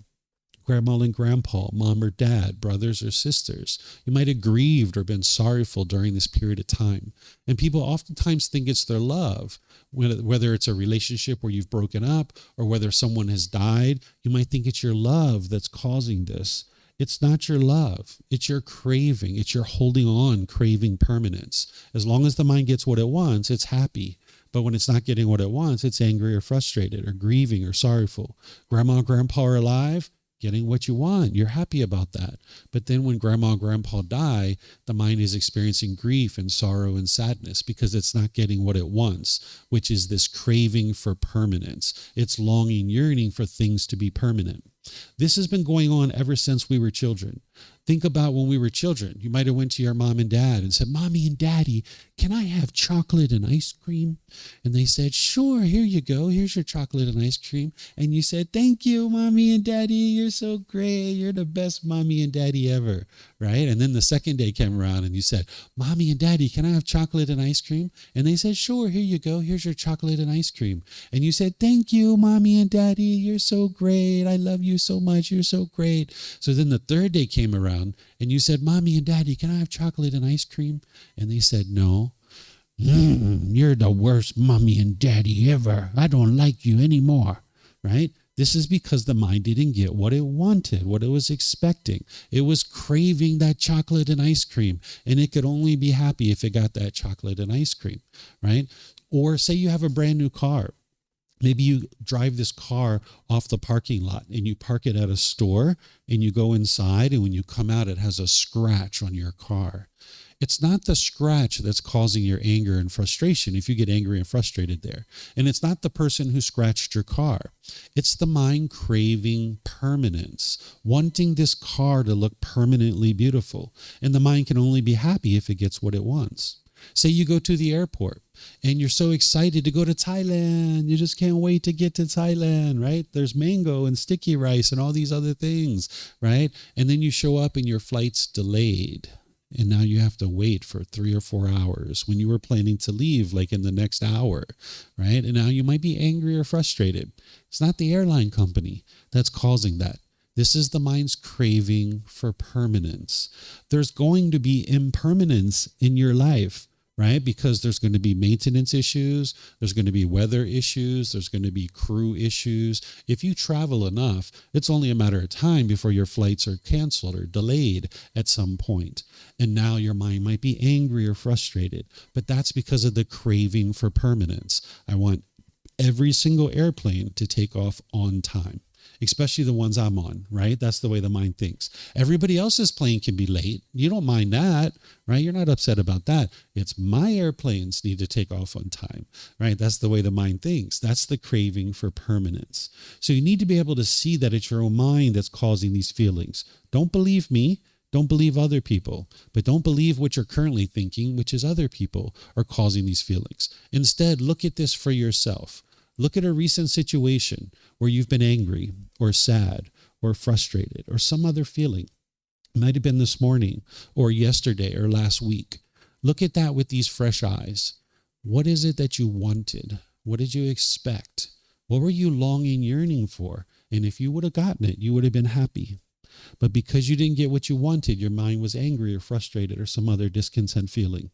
grandma and grandpa, mom or dad, brothers or sisters. You might have grieved or been sorrowful during this period of time. And people oftentimes think it's their love, whether it's a relationship where you've broken up or whether someone has died. You might think it's your love that's causing this. It's not your love. It's your craving. It's your holding on, craving permanence. As long as the mind gets what it wants, it's happy. But when it's not getting what it wants, it's angry or frustrated or grieving or sorrowful. Grandma and grandpa are alive, getting what you want. You're happy about that. But then when grandma and grandpa die, the mind is experiencing grief and sorrow and sadness because it's not getting what it wants, which is this craving for permanence. It's longing, yearning for things to be permanent. This has been going on ever since we were children. Think about when we were children. You might have went to your mom and dad and said, "Mommy and Daddy, can I have chocolate and ice cream?" And they said, "Sure, here you go. Here's your chocolate and ice cream." And you said, "Thank you, Mommy and Daddy. You're so great. You're the best Mommy and Daddy ever." Right? And then the second day came around and you said, "Mommy and Daddy, can I have chocolate and ice cream?" And they said, "Sure, here you go. Here's your chocolate and ice cream." And you said, "Thank you, Mommy and Daddy. You're so great. I love you so much. You're so great." So then the third day came around and you said, "Mommy and Daddy, can I have chocolate and ice cream?" And they said, "No." "You're the worst Mommy and Daddy ever. I don't like you anymore." Right? This is because the mind didn't get what it wanted, what it was expecting. It was craving that chocolate and ice cream, and it could only be happy if it got that chocolate and ice cream, right? Or say you have a brand new car. Maybe you drive this car off the parking lot and you park it at a store and you go inside, and when you come out, it has a scratch on your car. It's not the scratch that's causing your anger and frustration if you get angry and frustrated there. And it's not the person who scratched your car. It's the mind craving permanence, wanting this car to look permanently beautiful. And the mind can only be happy if it gets what it wants. Say you go to the airport and you're so excited to go to Thailand. You just can't wait to get to Thailand, right? There's mango and sticky rice and all these other things, right? And then you show up and your flight's delayed. And now you have to wait for 3 or 4 hours when you were planning to leave like in the next hour, right? And now you might be angry or frustrated. It's not the airline company that's causing that. This is the mind's craving for permanence. There's going to be impermanence in your life, right? Because there's going to be maintenance issues. There's going to be weather issues. There's going to be crew issues. If you travel enough, it's only a matter of time before your flights are canceled or delayed at some point. And now your mind might be angry or frustrated, but that's because of the craving for permanence. I want every single airplane to take off on time, especially the ones I'm on, right? That's the way the mind thinks. Everybody else's plane can be late. You don't mind that, right? You're not upset about that. It's my airplanes need to take off on time, right? That's the way the mind thinks. That's the craving for permanence. So you need to be able to see that it's your own mind that's causing these feelings. Don't believe me. Don't believe other people, but don't believe what you're currently thinking, which is other people are causing these feelings. Instead, look at this for yourself. Look at a recent situation where you've been angry or sad or frustrated or some other feeling. It might have been this morning or yesterday or last week. Look at that with these fresh eyes. What is it that you wanted? What did you expect? What were you longing, yearning for? And if you would have gotten it, you would have been happy. But because you didn't get what you wanted, your mind was angry or frustrated or some other discontent feeling.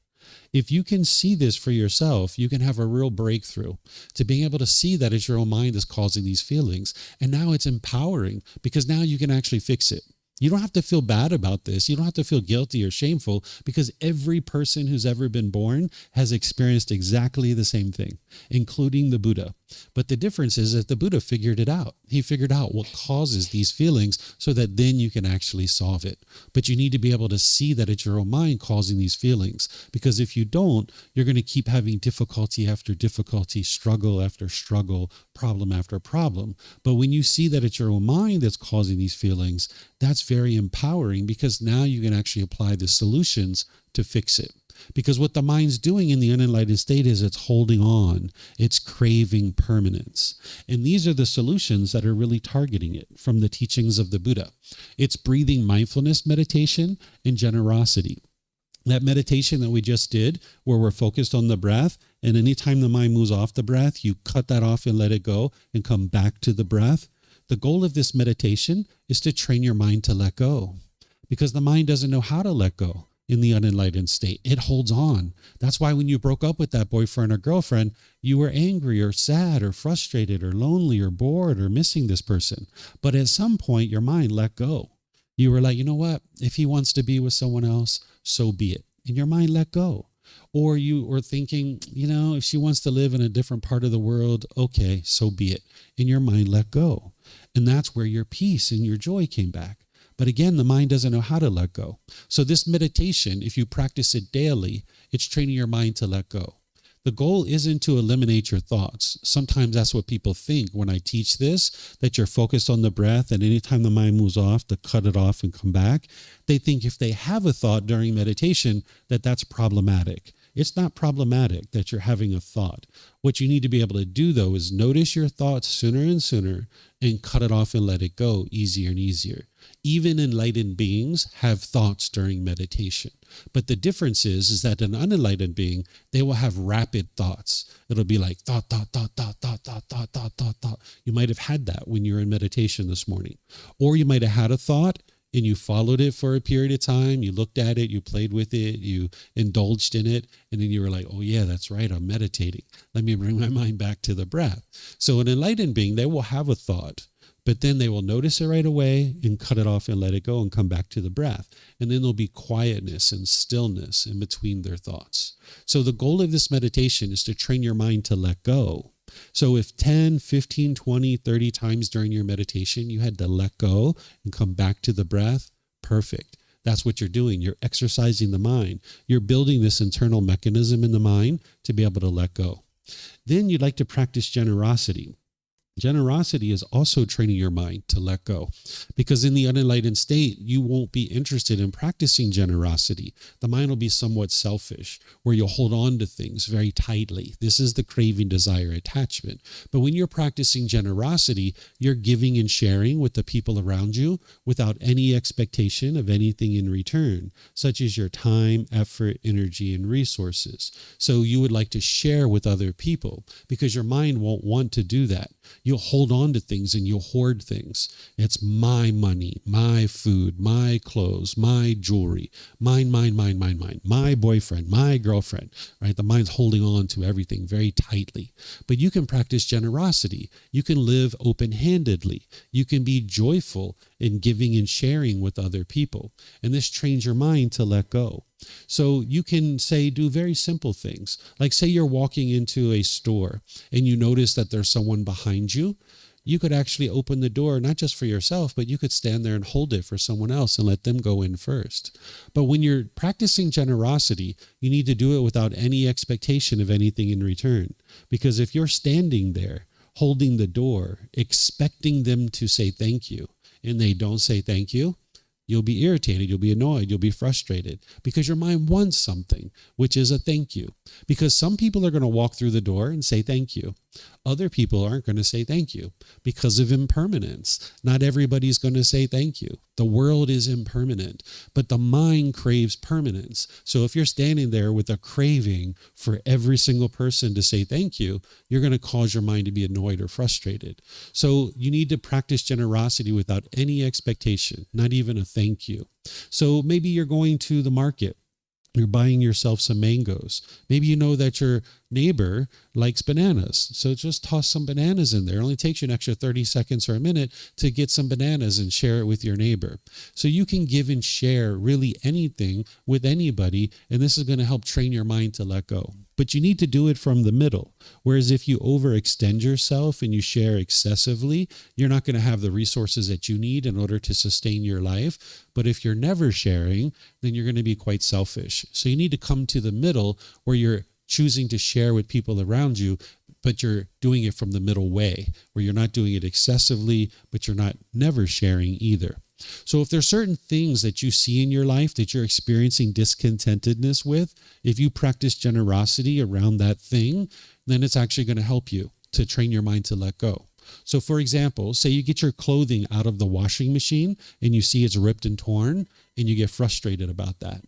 If you can see this for yourself, you can have a real breakthrough to being able to see that it's your own mind that's causing these feelings. And now it's empowering because now you can actually fix it. You don't have to feel bad about this. You don't have to feel guilty or shameful because every person who's ever been born has experienced exactly the same thing, including the Buddha. But the difference is that the Buddha figured it out. He figured out what causes these feelings so that then you can actually solve it. But you need to be able to see that it's your own mind causing these feelings, because if you don't, you're going to keep having difficulty after difficulty, struggle after struggle, problem after problem. But when you see that it's your own mind that's causing these feelings, that's very empowering, because now you can actually apply the solutions to fix it. Because what the mind's doing in the unenlightened state is it's holding on, it's craving permanence. And these are the solutions that are really targeting it from the teachings of the Buddha. It's breathing mindfulness meditation and generosity. That meditation that we just did, where we're focused on the breath, and anytime the mind moves off the breath, you cut that off and let it go and come back to the breath. The goal of this meditation is to train your mind to let go, because the mind doesn't know how to let go. In the unenlightened state, it holds on. That's why when you broke up with that boyfriend or girlfriend, you were angry or sad or frustrated or lonely or bored or missing this person. But at some point, your mind let go. You were like, you know what? If he wants to be with someone else, so be it. And your mind let go. Or you were thinking, you know, if she wants to live in a different part of the world, okay, so be it. And your mind let go. And that's where your peace and your joy came back. But again, the mind doesn't know how to let go. So this meditation, if you practice it daily, it's training your mind to let go. The goal isn't to eliminate your thoughts. Sometimes that's what people think when I teach this, that you're focused on the breath, and anytime the mind moves off, to cut it off and come back. They think if they have a thought during meditation, that that's problematic. It's not problematic that you're having a thought. What you need to be able to do, though, is notice your thoughts sooner and sooner and cut it off and let it go easier and easier. Even enlightened beings have thoughts during meditation. But the difference is that an unenlightened being, they will have rapid thoughts. It'll be like thought, thought, thought, thought, thought, thought, thought, thought, thought, thought. You might have had that when you're in meditation this morning. Or you might have had a thought and you followed it for a period of time. You looked at it, you played with it, you indulged in it. And then you were like, oh yeah, that's right, I'm meditating. Let me bring my mind back to the breath. So an enlightened being, they will have a thought, but then they will notice it right away and cut it off and let it go and come back to the breath. And then there'll be quietness and stillness in between their thoughts. So the goal of this meditation is to train your mind to let go. So if 10, 15, 20, 30 times during your meditation, you had to let go and come back to the breath, perfect. That's what you're doing. You're exercising the mind. You're building this internal mechanism in the mind to be able to let go. Then you'd like to practice generosity. Generosity is also training your mind to let go, because in the unenlightened state, you won't be interested in practicing generosity. The mind will be somewhat selfish, where you'll hold on to things very tightly. This is the craving, desire, attachment. But when you're practicing generosity, you're giving and sharing with the people around you without any expectation of anything in return, such as your time, effort, energy, and resources. So you would like to share with other people, because your mind won't want to do that. You'll hold on to things and you'll hoard things. It's my money, my food, my clothes, my jewelry, mine, my boyfriend, my girlfriend, right? The mind's holding on to everything very tightly. But you can practice generosity. You can live open-handedly. You can be joyful in giving and sharing with other people. And this trains your mind to let go. So you can do very simple things. Like say you're walking into a store and you notice that there's someone behind you. You could actually open the door, not just for yourself, but you could stand there and hold it for someone else and let them go in first. But when you're practicing generosity, you need to do it without any expectation of anything in return. Because if you're standing there holding the door, expecting them to say thank you, and they don't say thank you, you'll be irritated, you'll be annoyed, you'll be frustrated, because your mind wants something, which is a thank you. Because some people are going to walk through the door and say thank you. Other people aren't going to say thank you because of impermanence. Not everybody's going to say thank you. The world is impermanent, but the mind craves permanence. So if you're standing there with a craving for every single person to say thank you, you're going to cause your mind to be annoyed or frustrated. So you need to practice generosity without any expectation, not even a thank you. So maybe you're going to the market. You're buying yourself some mangoes. Maybe you know that your neighbor likes bananas. So just toss some bananas in there. It only takes you an extra 30 seconds or a minute to get some bananas and share it with your neighbor. So you can give and share really anything with anybody. And this is going to help train your mind to let go. but you need to do it from the middle. Whereas if you overextend yourself and you share excessively, you're not going to have the resources that you need in order to sustain your life. But if you're never sharing, then you're going to be quite selfish. So you need to come to the middle where you're choosing to share with people around you, but you're doing it from the middle way, where you're not doing it excessively, but you're not never sharing either. So if there's certain things that you see in your life that you're experiencing discontentedness with, if you practice generosity around that thing, then it's actually going to help you to train your mind to let go. So for example, say you get your clothing out of the washing machine and you see it's ripped and torn and you get frustrated about that.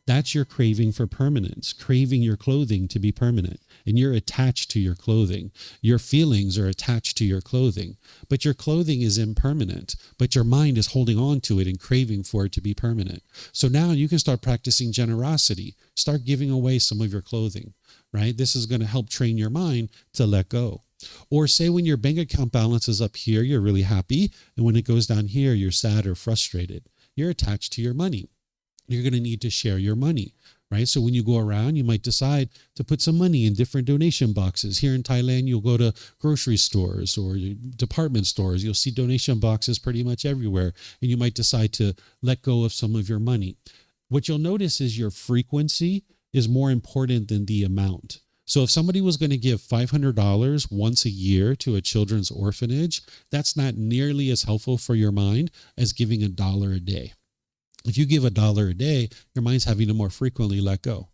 That's your craving for permanence, craving your clothing to be permanent. And you're attached to your clothing. Your feelings are attached to your clothing. But your clothing is impermanent. But your mind is holding on to it and craving for it to be permanent. So now you can start practicing generosity. Start giving away some of your clothing, right? This is going to help train your mind to let go. Or say when your bank account balance is up here, you're really happy. And when it goes down here, you're sad or frustrated. You're attached to your money. You're going to need to share your money, right? So when you go around, you might decide to put some money in different donation boxes. Here in Thailand, you'll go to grocery stores or department stores. You'll see donation boxes pretty much everywhere. And you might decide to let go of some of your money. What you'll notice is your frequency is more important than the amount. So if somebody was going to give $500 once a year to a children's orphanage, that's not nearly as helpful for your mind as giving $1 a day. If you give $1 a day, your mind's having to more frequently let go.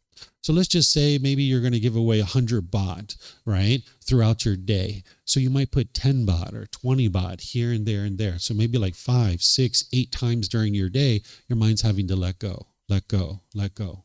So let's just say maybe you're going to give away 100 baht, right, throughout your day. So you might put 10 baht or 20 baht here and there and there. So maybe like 5, 6, 8 times during your day, your mind's having to let go, let go, let go.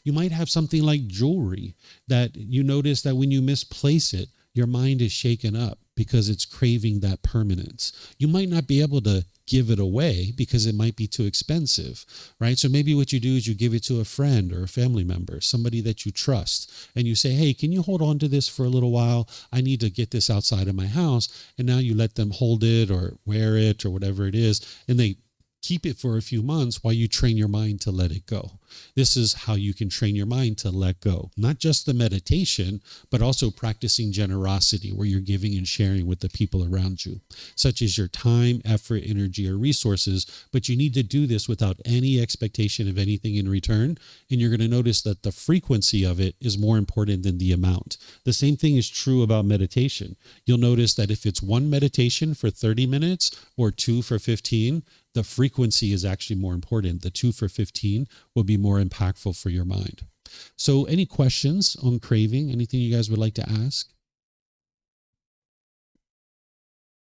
You might have something like jewelry that you notice that when you misplace it, your mind is shaken up because it's craving that permanence. You might not be able to give it away because it might be too expensive, right? So maybe what you do is you give it to a friend or a family member, somebody that you trust, and you say, hey, can you hold on to this for a little while? I need to get this outside of my house. And now you let them hold it or wear it or whatever it is, and they keep it for a few months while you train your mind to let it go. This is how you can train your mind to let go. Not just the meditation, but also practicing generosity where you're giving and sharing with the people around you, such as your time, effort, energy, or resources. But you need to do this without any expectation of anything in return. And you're going to notice that the frequency of it is more important than the amount. The same thing is true about meditation. You'll notice that if it's one meditation for 30 minutes or 2 for 15, the frequency is actually more important. The 2 for 15 will be more impactful for your mind. So any questions on craving? Anything you guys would like to ask?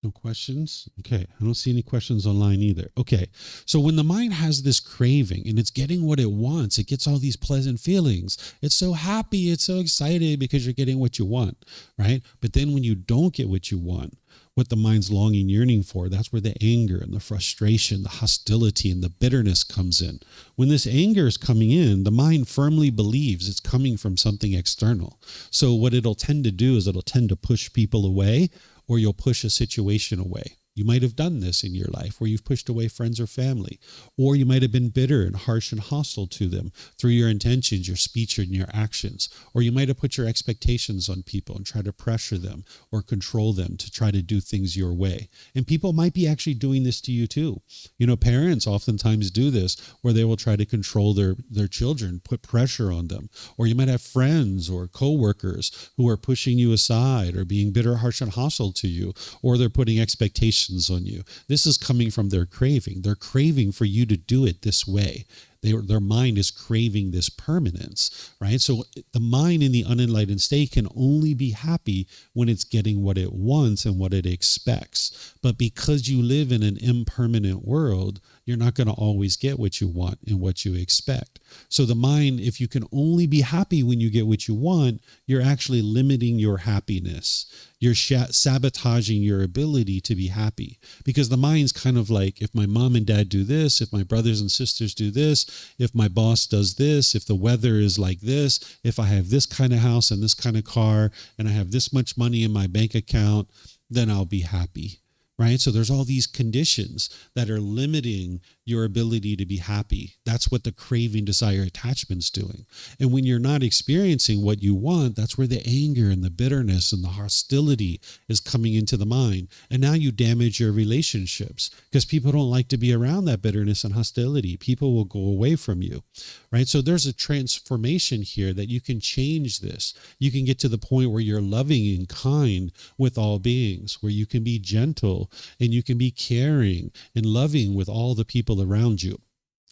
No questions? Okay, I don't see any questions online either. Okay, so when the mind has this craving and it's getting what it wants, it gets all these pleasant feelings. It's so happy, it's so excited because you're getting what you want, right? But then when you don't get what you want, what the mind's longing, yearning for, that's where the anger and the frustration, the hostility and the bitterness comes in. When this anger is coming in, the mind firmly believes it's coming from something external. So what it'll tend to do is it'll tend to push people away, or you'll push a situation away. You might have done this in your life where you've pushed away friends or family, or you might have been bitter and harsh and hostile to them through your intentions, your speech, and your actions. Or you might have put your expectations on people and tried to pressure them or control them to try to do things your way. And people might be actually doing this to you too. You know, parents oftentimes do this where they will try to control their children, put pressure on them. Or you might have friends or coworkers who are pushing you aside or being bitter, harsh, and hostile to you, or they're putting expectations on you. This is coming from their craving. They're craving for you to do it this way. Their mind is craving this permanence, right? So the mind in the unenlightened state can only be happy when it's getting what it wants and what it expects. But because you live in an impermanent world, you're not going to always get what you want and what you expect. So the mind, if you can only be happy when you get what you want, you're actually limiting your happiness. You're sabotaging your ability to be happy, because the mind's kind of like, if my mom and dad do this, if my brothers and sisters do this, if my boss does this, if the weather is like this, if I have this kind of house and this kind of car, and I have this much money in my bank account, then I'll be happy. right? So there's all these conditions that are limiting your ability to be happy. That's what the craving, desire, attachment's doing. And when you're not experiencing what you want, that's where the anger and the bitterness and the hostility is coming into the mind. And now you damage your relationships because people don't like to be around that bitterness and hostility. People will go away from you, right? So there's a transformation here that you can change this. You can get to the point where you're loving and kind with all beings, where you can be gentle and you can be caring and loving with all the people around you.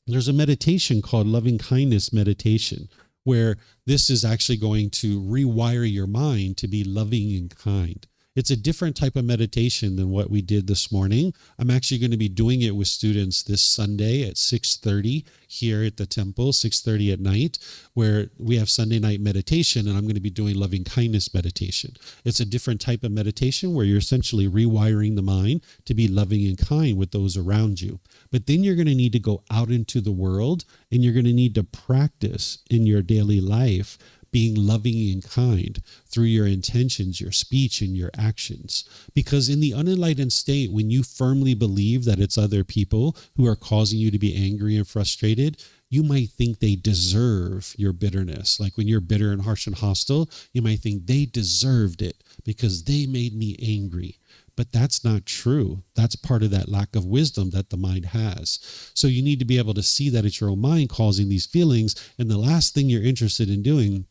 There's a meditation called loving kindness meditation, where this is actually going to rewire your mind to be loving and kind. It's a different type of meditation than what we did this morning. I'm actually going to be doing it with students this Sunday at 6:30 here at the temple, 6:30 at night, where we have Sunday night meditation, and I'm going to be doing loving kindness meditation. It's a different type of meditation where you're essentially rewiring the mind to be loving and kind with those around you. But then you're going to need to go out into the world, and you're going to need to practice in your daily life being loving and kind through your intentions, your speech, and your actions. Because in the unenlightened state, when you firmly believe that it's other people who are causing you to be angry and frustrated, you might think they deserve your bitterness. Like when you're bitter and harsh and hostile, you might think they deserved it because they made me angry. But that's not true. That's part of that lack of wisdom that the mind has. So you need to be able to see that it's your own mind causing these feelings. And the last thing you're interested in doing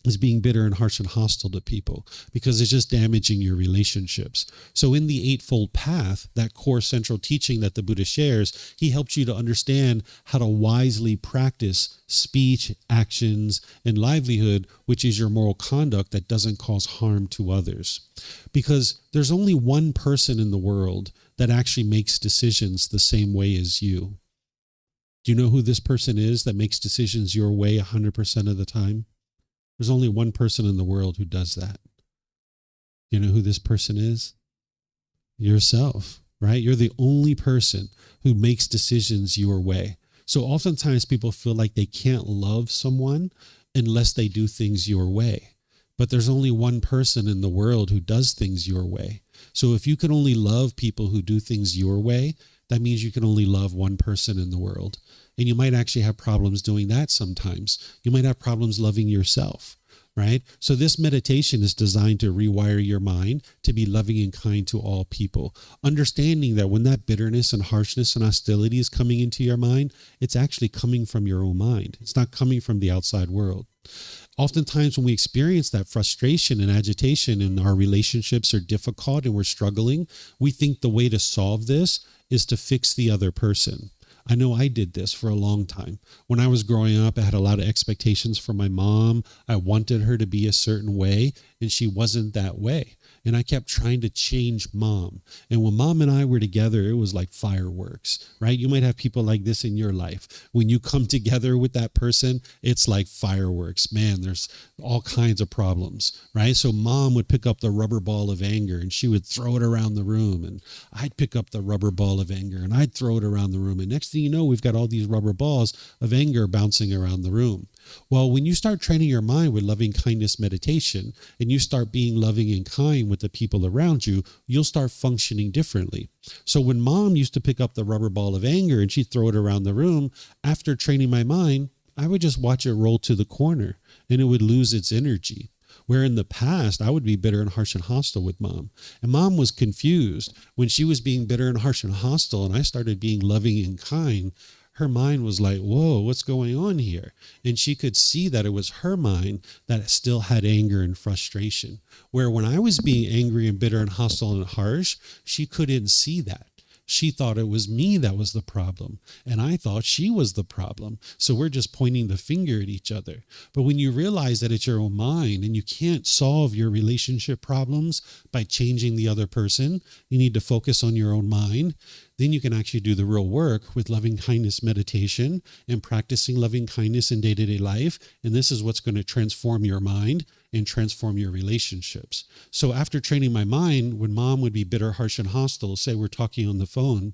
is being bitter and harsh and hostile to people, because it's just damaging your relationships. So in the Eightfold Path, that core central teaching that the Buddha shares, he helps you to understand how to wisely practice speech, actions, and livelihood, which is your moral conduct that doesn't cause harm to others. Because there's only one person in the world that actually makes decisions the same way as you. Do you know who this person is that makes decisions your way 100% of the time? There's only one person in the world who does that. You know who this person is? Yourself, right? You're the only person who makes decisions your way. So oftentimes people feel like they can't love someone unless they do things your way. But there's only one person in the world who does things your way. So if you can only love people who do things your way, that means you can only love one person in the world. And you might actually have problems doing that sometimes. You might have problems loving yourself, right? So this meditation is designed to rewire your mind to be loving and kind to all people. Understanding that when that bitterness and harshness and hostility is coming into your mind, it's actually coming from your own mind. It's not coming from the outside world. Oftentimes when we experience that frustration and agitation and our relationships are difficult and we're struggling, we think the way to solve this is to fix the other person. I know I did this for a long time. When I was growing up, I had a lot of expectations for my mom. I wanted her to be a certain way, and she wasn't that way. And I kept trying to change mom. And when mom and I were together, it was like fireworks, right? You might have people like this in your life. When you come together with that person, it's like fireworks. Man, there's all kinds of problems, right? So mom would pick up the rubber ball of anger and she would throw it around the room. And I'd pick up the rubber ball of anger and I'd throw it around the room. And next thing you know, we've got all these rubber balls of anger bouncing around the room. Well, when you start training your mind with loving kindness meditation and you start being loving and kind with the people around you, you'll start functioning differently. So when mom used to pick up the rubber ball of anger and she'd throw it around the room, after training my mind, I would just watch it roll to the corner and it would lose its energy. Where in the past, I would be bitter and harsh and hostile with mom. And mom was confused when she was being bitter and harsh and hostile and I started being loving and kind. Her mind was like, whoa, what's going on here? And she could see that it was her mind that still had anger and frustration. Where when I was being angry and bitter and hostile and harsh, she couldn't see that. She thought it was me that was the problem, and I thought she was the problem. So we're just pointing the finger at each other. But when you realize that it's your own mind and you can't solve your relationship problems by changing the other person, you need to focus on your own mind. Then you can actually do the real work with loving kindness meditation and practicing loving kindness in day-to-day life. And this is what's going to transform your mind and transform your relationships. So after training my mind, when mom would be bitter, harsh, and hostile, say we're talking on the phone,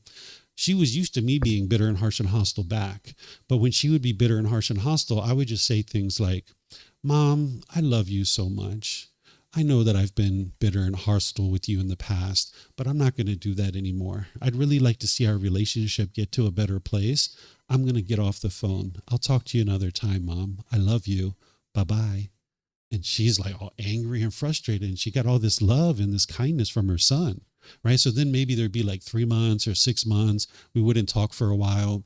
she was used to me being bitter and harsh and hostile back. But when she would be bitter and harsh and hostile, I would just say things like, Mom, I love you so much. I know that I've been bitter and hostile with you in the past, but I'm not going to do that anymore. I'd really like to see our relationship get to a better place. I'm going to get off the phone. I'll talk to you another time, Mom. I love you. Bye-bye. And she's like all angry and frustrated. And she got all this love and this kindness from her son, right? So then maybe there'd be like 3 months or 6 months. We wouldn't talk for a while.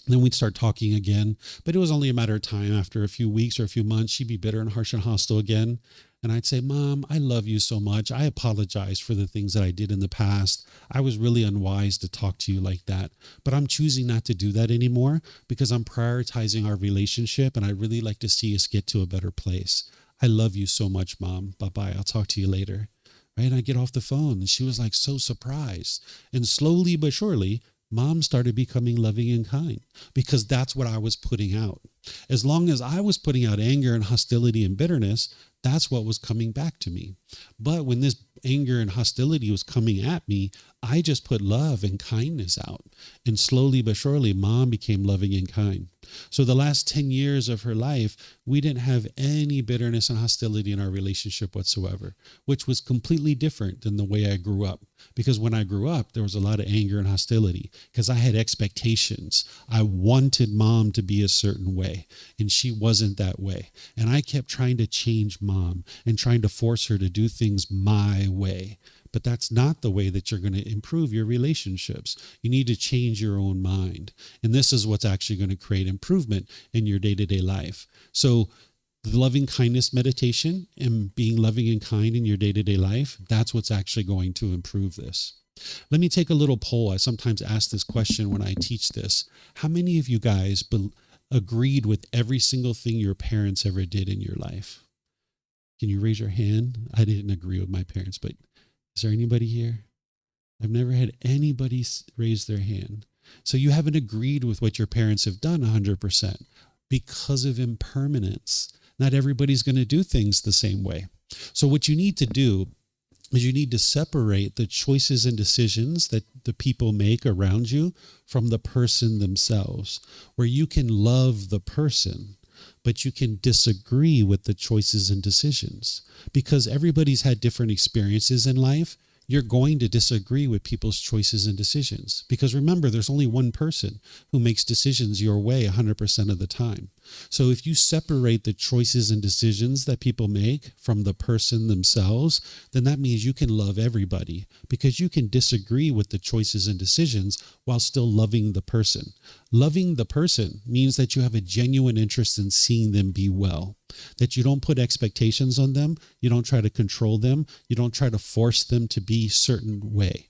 Then we'd start talking again. But it was only a matter of time. After a few weeks or a few months, she'd be bitter and harsh and hostile again. And I'd say, Mom, I love you so much. I apologize for the things that I did in the past. I was really unwise to talk to you like that. But I'm choosing not to do that anymore because I'm prioritizing our relationship. And I really like to see us get to a better place. I love you so much, Mom. Bye-bye. I'll talk to you later. Right? And I get off the phone and she was like so surprised. And slowly but surely, Mom started becoming loving and kind because that's what I was putting out. As long as I was putting out anger and hostility and bitterness, that's what was coming back to me. But when this anger and hostility was coming at me, I just put love and kindness out. And slowly but surely, Mom became loving and kind. So the last 10 years of her life, we didn't have any bitterness and hostility in our relationship whatsoever, which was completely different than the way I grew up. Because when I grew up, there was a lot of anger and hostility because I had expectations. I wanted Mom to be a certain way, and she wasn't that way. And I kept trying to change Mom and trying to force her to do things my way. But that's not the way that you're going to improve your relationships. You need to change your own mind. And this is what's actually going to create improvement in your day-to-day life. So the loving kindness meditation and being loving and kind in your day-to-day life, that's what's actually going to improve this. Let me take a little poll. I sometimes ask this question when I teach this. How many of you guys agreed with every single thing your parents ever did in your life? Can you raise your hand? I didn't agree with my parents, but is there anybody here? I've never had anybody raise their hand. So you haven't agreed with what your parents have done 100% because of impermanence. Not everybody's going to do things the same way. So what you need to do is you need to separate the choices and decisions that the people make around you from the person themselves, where you can love the person, but you can disagree with the choices and decisions. Because everybody's had different experiences in life, you're going to disagree with people's choices and decisions. Because remember, there's only one person who makes decisions your way 100% of the time. So if you separate the choices and decisions that people make from the person themselves, then that means you can love everybody because you can disagree with the choices and decisions while still loving the person. Loving the person means that you have a genuine interest in seeing them be well, that you don't put expectations on them, you don't try to control them, you don't try to force them to be a certain way.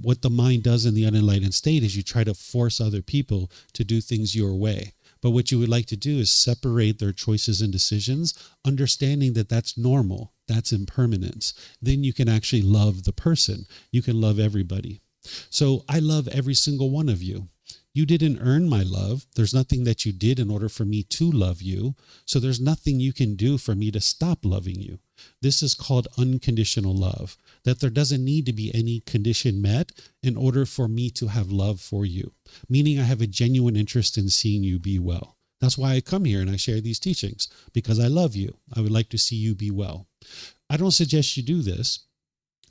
What the mind does in the unenlightened state is you try to force other people to do things your way. But what you would like to do is separate their choices and decisions, understanding that that's normal, that's impermanence. Then you can actually love the person. You can love everybody. So I love every single one of you. You didn't earn my love. There's nothing that you did in order for me to love you. So there's nothing you can do for me to stop loving you. This is called unconditional love, that there doesn't need to be any condition met in order for me to have love for you, meaning I have a genuine interest in seeing you be well. That's why I come here and I share these teachings, because I love you. I would like to see you be well. I don't suggest you do this,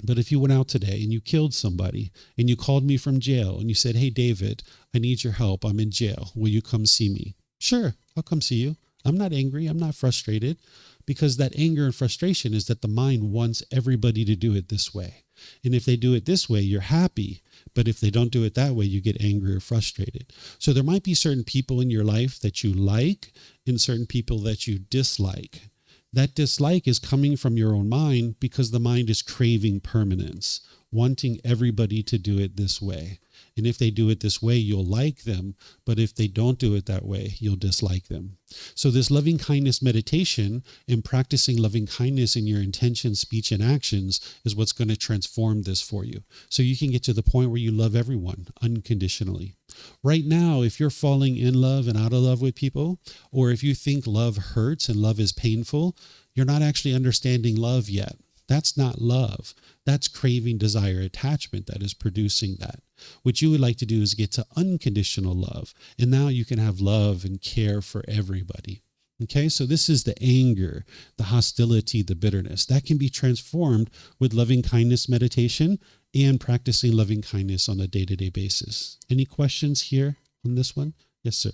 but if you went out today and you killed somebody and you called me from jail and you said, hey, David, I need your help. I'm in jail. Will you come see me? Sure, I'll come see you. I'm not angry. I'm not frustrated, because that anger and frustration is that the mind wants everybody to do it this way. And if they do it this way, you're happy. But if they don't do it that way, you get angry or frustrated. So there might be certain people in your life that you like and certain people that you dislike. That dislike is coming from your own mind because the mind is craving permanence, wanting everybody to do it this way. And if they do it this way, you'll like them. But if they don't do it that way, you'll dislike them. So this loving kindness meditation and practicing loving kindness in your intention, speech, and actions is what's going to transform this for you. So you can get to the point where you love everyone unconditionally. Right now, if you're falling in love and out of love with people, or if you think love hurts and love is painful, you're not actually understanding love yet. That's not love. That's craving, desire, attachment that is producing that. What you would like to do is get to unconditional love. And now you can have love and care for everybody. Okay, so this is the anger, the hostility, the bitterness. That can be transformed with loving kindness meditation and practicing loving kindness on a day-to-day basis. Any questions here on this one? Yes, sir.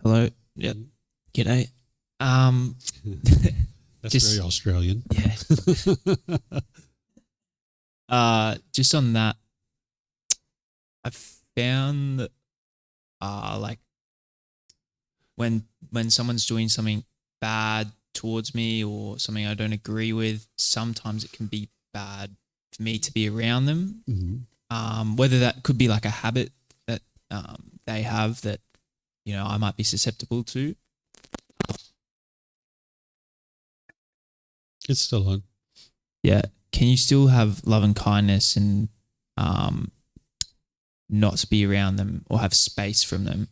Hello. Yep. G'day. That's just, very Australian. Yeah. Just on that, I've found that like when someone's doing something bad towards me or something I don't agree with, sometimes it can be bad for me to be around them. Mm-hmm. Whether that could be like a habit that they have that, you know, I might be susceptible to. It's still on. Yeah. Can you still have love and kindness and not to be around them or have space from them?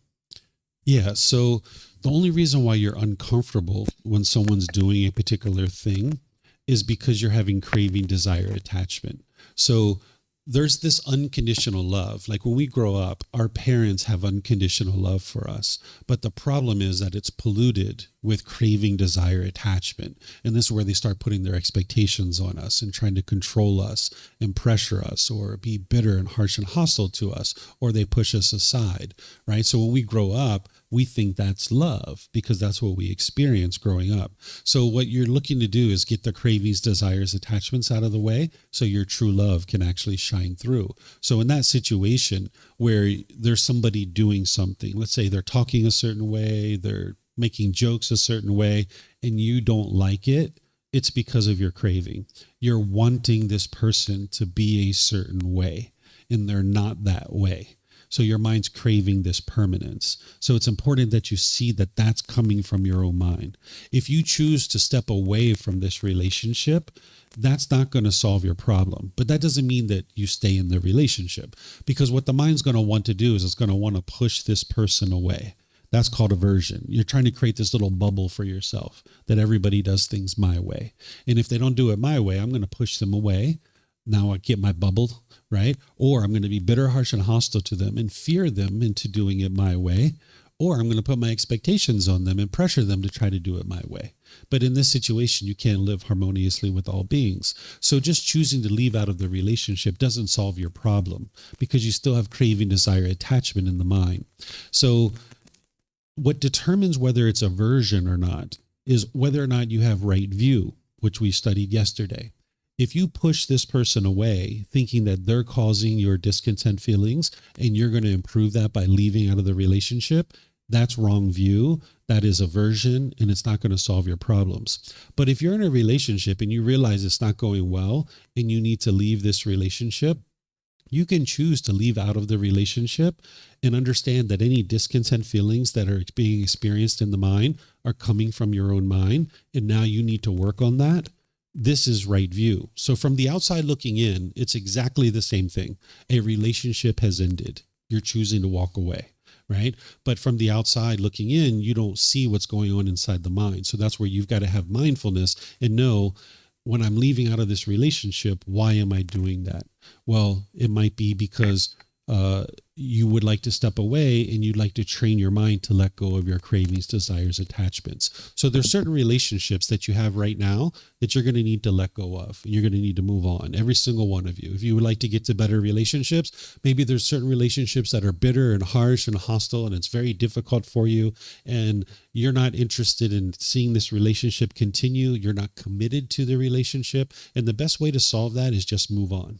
Yeah. So the only reason why you're uncomfortable when someone's doing a particular thing is because you're having craving, desire, attachment. So there's this unconditional love. Like when we grow up, our parents have unconditional love for us. But the problem is that it's polluted with craving, desire, attachment. And this is where they start putting their expectations on us and trying to control us and pressure us or be bitter and harsh and hostile to us, or they push us aside, right? So when we grow up, we think that's love because that's what we experience growing up. So what you're looking to do is get the cravings, desires, attachments out of the way so your true love can actually shine through. So in that situation where there's somebody doing something, let's say they're talking a certain way, they're making jokes a certain way, and you don't like it, it's because of your craving. You're wanting this person to be a certain way, and they're not that way. So your mind's craving this permanence. So it's important that you see that that's coming from your own mind. If you choose to step away from this relationship, that's not going to solve your problem. But that doesn't mean that you stay in the relationship, because what the mind's going to want to do is it's going to want to push this person away. That's called aversion. You're trying to create this little bubble for yourself that everybody does things my way. And if they don't do it my way, I'm going to push them away. Now I get my bubble, right? Or I'm going to be bitter, harsh, and hostile to them and fear them into doing it my way. Or I'm going to put my expectations on them and pressure them to try to do it my way. But in this situation, you can't live harmoniously with all beings. So just choosing to leave out of the relationship doesn't solve your problem because you still have craving, desire, attachment in the mind. So what determines whether it's aversion or not is whether or not you have right view, which we studied yesterday. If you push this person away thinking that they're causing your discontent feelings and you're going to improve that by leaving out of the relationship, that's wrong view. That is aversion, and it's not going to solve your problems. But if you're in a relationship and you realize it's not going well and you need to leave this relationship, you can choose to leave out of the relationship and understand that any discontent feelings that are being experienced in the mind are coming from your own mind. And now you need to work on that. This is right view. So from the outside looking in, it's exactly the same thing. A relationship has ended. You're choosing to walk away, right? But from the outside looking in, you don't see what's going on inside the mind. So that's where you've got to have mindfulness and know, when I'm leaving out of this relationship, why am I doing that? Well, it might be because you would like to step away and you'd like to train your mind to let go of your cravings, desires, attachments. So there's certain relationships that you have right now that you're going to need to let go of. And you're going to need to move on, every single one of you. If you would like to get to better relationships, maybe there's certain relationships that are bitter and harsh and hostile, and it's very difficult for you. And you're not interested in seeing this relationship continue. You're not committed to the relationship. And the best way to solve that is just move on,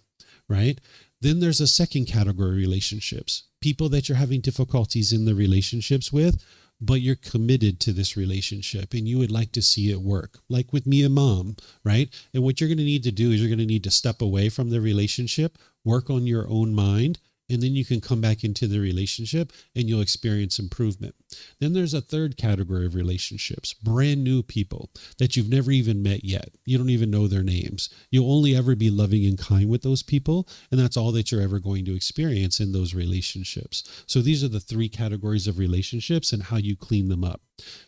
right? Then there's a second category of relationships, people that you're having difficulties in the relationships with, but you're committed to this relationship and you would like to see it work, like with me and mom, right? And what you're going to need to do is you're going to need to step away from the relationship, work on your own mind, and then you can come back into the relationship and you'll experience improvement. Then there's a third category of relationships, brand new people that you've never even met yet. You don't even know their names. You'll only ever be loving and kind with those people, and that's all that you're ever going to experience in those relationships. So these are the three categories of relationships and how you clean them up.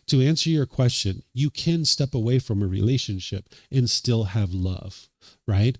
To answer your question, you can step away from a relationship and still have love, right?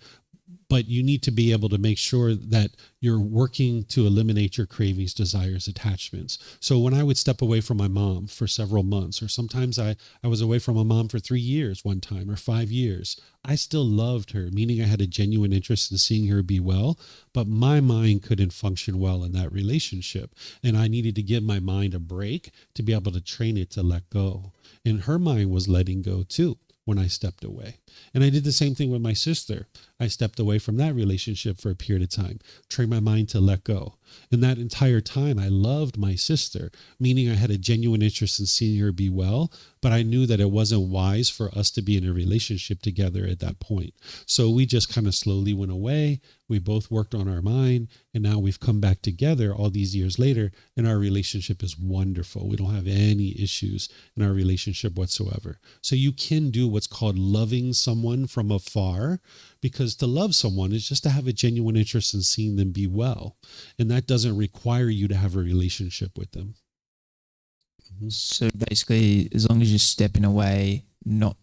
but you need to be able to make sure that you're working to eliminate your cravings, desires, attachments. So when I would step away from my mom for several months, or sometimes I was away from my mom for 3 years one time, or 5 years, I still loved her, meaning I had a genuine interest in seeing her be well, but my mind couldn't function well in that relationship. And I needed to give my mind a break to be able to train it to let go. And her mind was letting go too when I stepped away. And I did the same thing with my sister. I stepped away from that relationship for a period of time, trained my mind to let go. And that entire time, I loved my sister, meaning I had a genuine interest in seeing her be well, but I knew that it wasn't wise for us to be in a relationship together at that point. So we just kind of slowly went away. We both worked on our mind, and now we've come back together all these years later, and our relationship is wonderful. We don't have any issues in our relationship whatsoever. So you can do what's called loving someone from afar, because to love someone is just to have a genuine interest in seeing them be well. And that doesn't require you to have a relationship with them. Mm-hmm. So basically, as long as you're stepping away, not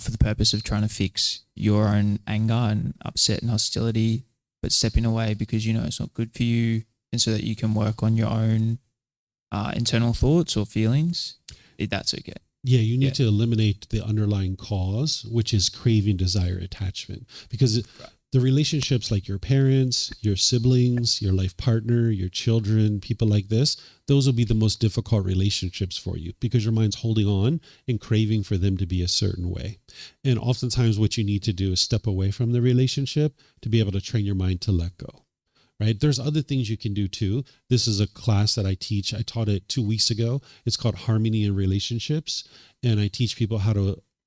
for the purpose of trying to fix your own anger and upset and hostility, but stepping away because you know it's not good for you, and so that you can work on your own internal thoughts or feelings, that's okay. Yeah, you need to eliminate the underlying cause, which is craving, desire, attachment. Because the relationships like your parents, your siblings, your life partner, your children, people like this, those will be the most difficult relationships for you because your mind's holding on and craving for them to be a certain way. And oftentimes what you need to do is step away from the relationship to be able to train your mind to let go. Right? There's other things you can do too. This is a class that I teach. I taught it 2 weeks ago. It's called Harmony in Relationships. And I teach people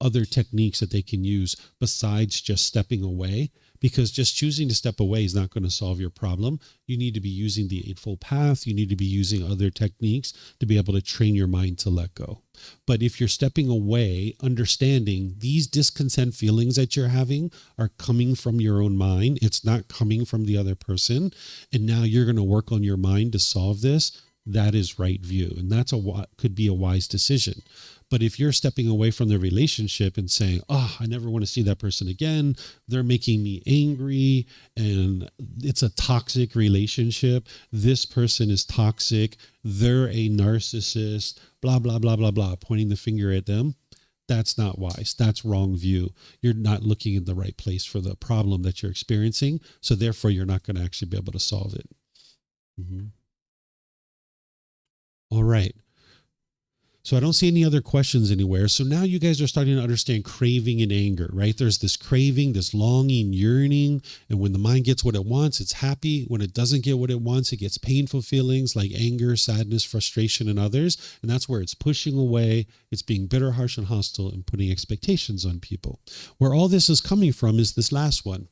other techniques that they can use besides just stepping away, because just choosing to step away is not going to solve your problem. You need to be using the Eightfold Path. You need to be using other techniques to be able to train your mind to let go. But if you're stepping away, understanding these discontent feelings that you're having are coming from your own mind. It's not coming from the other person. And now you're going to work on your mind to solve this. That is right view. And that's could be a wise decision. But if you're stepping away from the relationship and saying, oh, I never want to see that person again, they're making me angry, and it's a toxic relationship, this person is toxic, they're a narcissist, blah, blah, blah, blah, blah, pointing the finger at them, that's not wise. That's wrong view. You're not looking in the right place for the problem that you're experiencing. So therefore, you're not going to actually be able to solve it. Mm-hmm. All right. So I don't see any other questions anywhere. So now you guys are starting to understand craving and anger, right? There's this craving, this longing, yearning. And when the mind gets what it wants, it's happy. When it doesn't get what it wants, it gets painful feelings like anger, sadness, frustration, and others. And that's where it's pushing away. It's being bitter, harsh, and hostile and putting expectations on people. Where all this is coming from is this last one.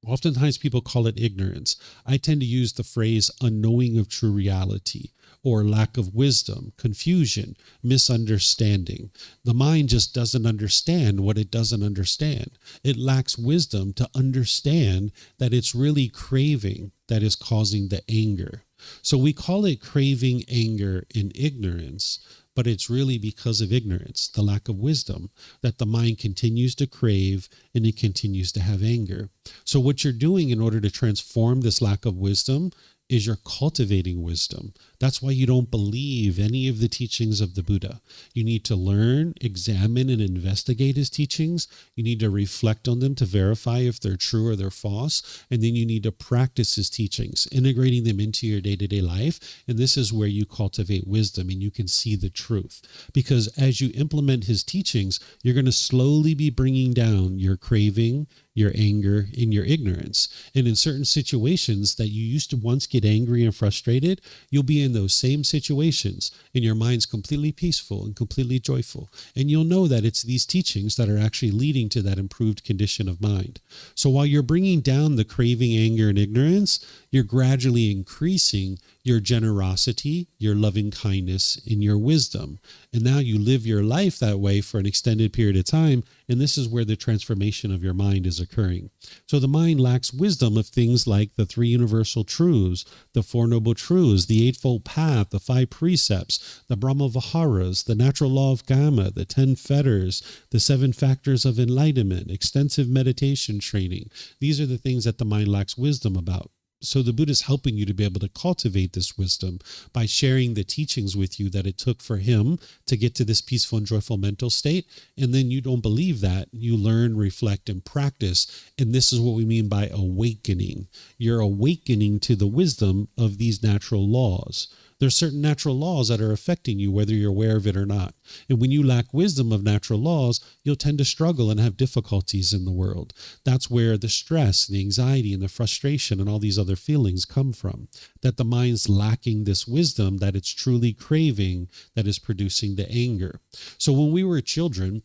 Oftentimes people call it ignorance. I tend to use the phrase unknowing of true reality, or lack of wisdom, confusion, misunderstanding. The mind just doesn't understand what it doesn't understand. It lacks wisdom to understand that it's really craving that is causing the anger. So we call it craving, anger, and ignorance, but it's really because of ignorance, the lack of wisdom, that the mind continues to crave and it continues to have anger. So what you're doing in order to transform this lack of wisdom is you're cultivating wisdom. That's why you don't believe any of the teachings of the Buddha. You need to learn, examine, and investigate his teachings. You need to reflect on them to verify if they're true or they're false. And then you need to practice his teachings, integrating them into your day-to-day life. And this is where you cultivate wisdom and you can see the truth. Because as you implement his teachings, you're going to slowly be bringing down your craving, your anger, and your ignorance. And in certain situations that you used to once get angry and frustrated, you'll be in those same situations and your mind's completely peaceful and completely joyful. And you'll know that it's these teachings that are actually leading to that improved condition of mind. So while you're bringing down the craving, anger, and ignorance, you're gradually increasing your generosity, your loving kindness, and your wisdom. And now you live your life that way for an extended period of time. And this is where the transformation of your mind is occurring. So the mind lacks wisdom of things like the three universal truths, the Four Noble Truths, the Eightfold Path, the Five Precepts, the Brahma Viharas, the natural law of Karma, the 10 fetters, the 7 factors of enlightenment, extensive meditation training. These are the things that the mind lacks wisdom about. So the Buddha is helping you to be able to cultivate this wisdom by sharing the teachings with you that it took for him to get to this peaceful and joyful mental state. And then you don't believe that. You learn, reflect, and practice. And this is what we mean by awakening. You're awakening to the wisdom of these natural laws. There's certain natural laws that are affecting you, whether you're aware of it or not. And when you lack wisdom of natural laws, you'll tend to struggle and have difficulties in the world. That's where the stress, the anxiety, and the frustration and all these other feelings come from. That the mind's lacking this wisdom, that it's truly craving, that is producing the anger. So when we were children,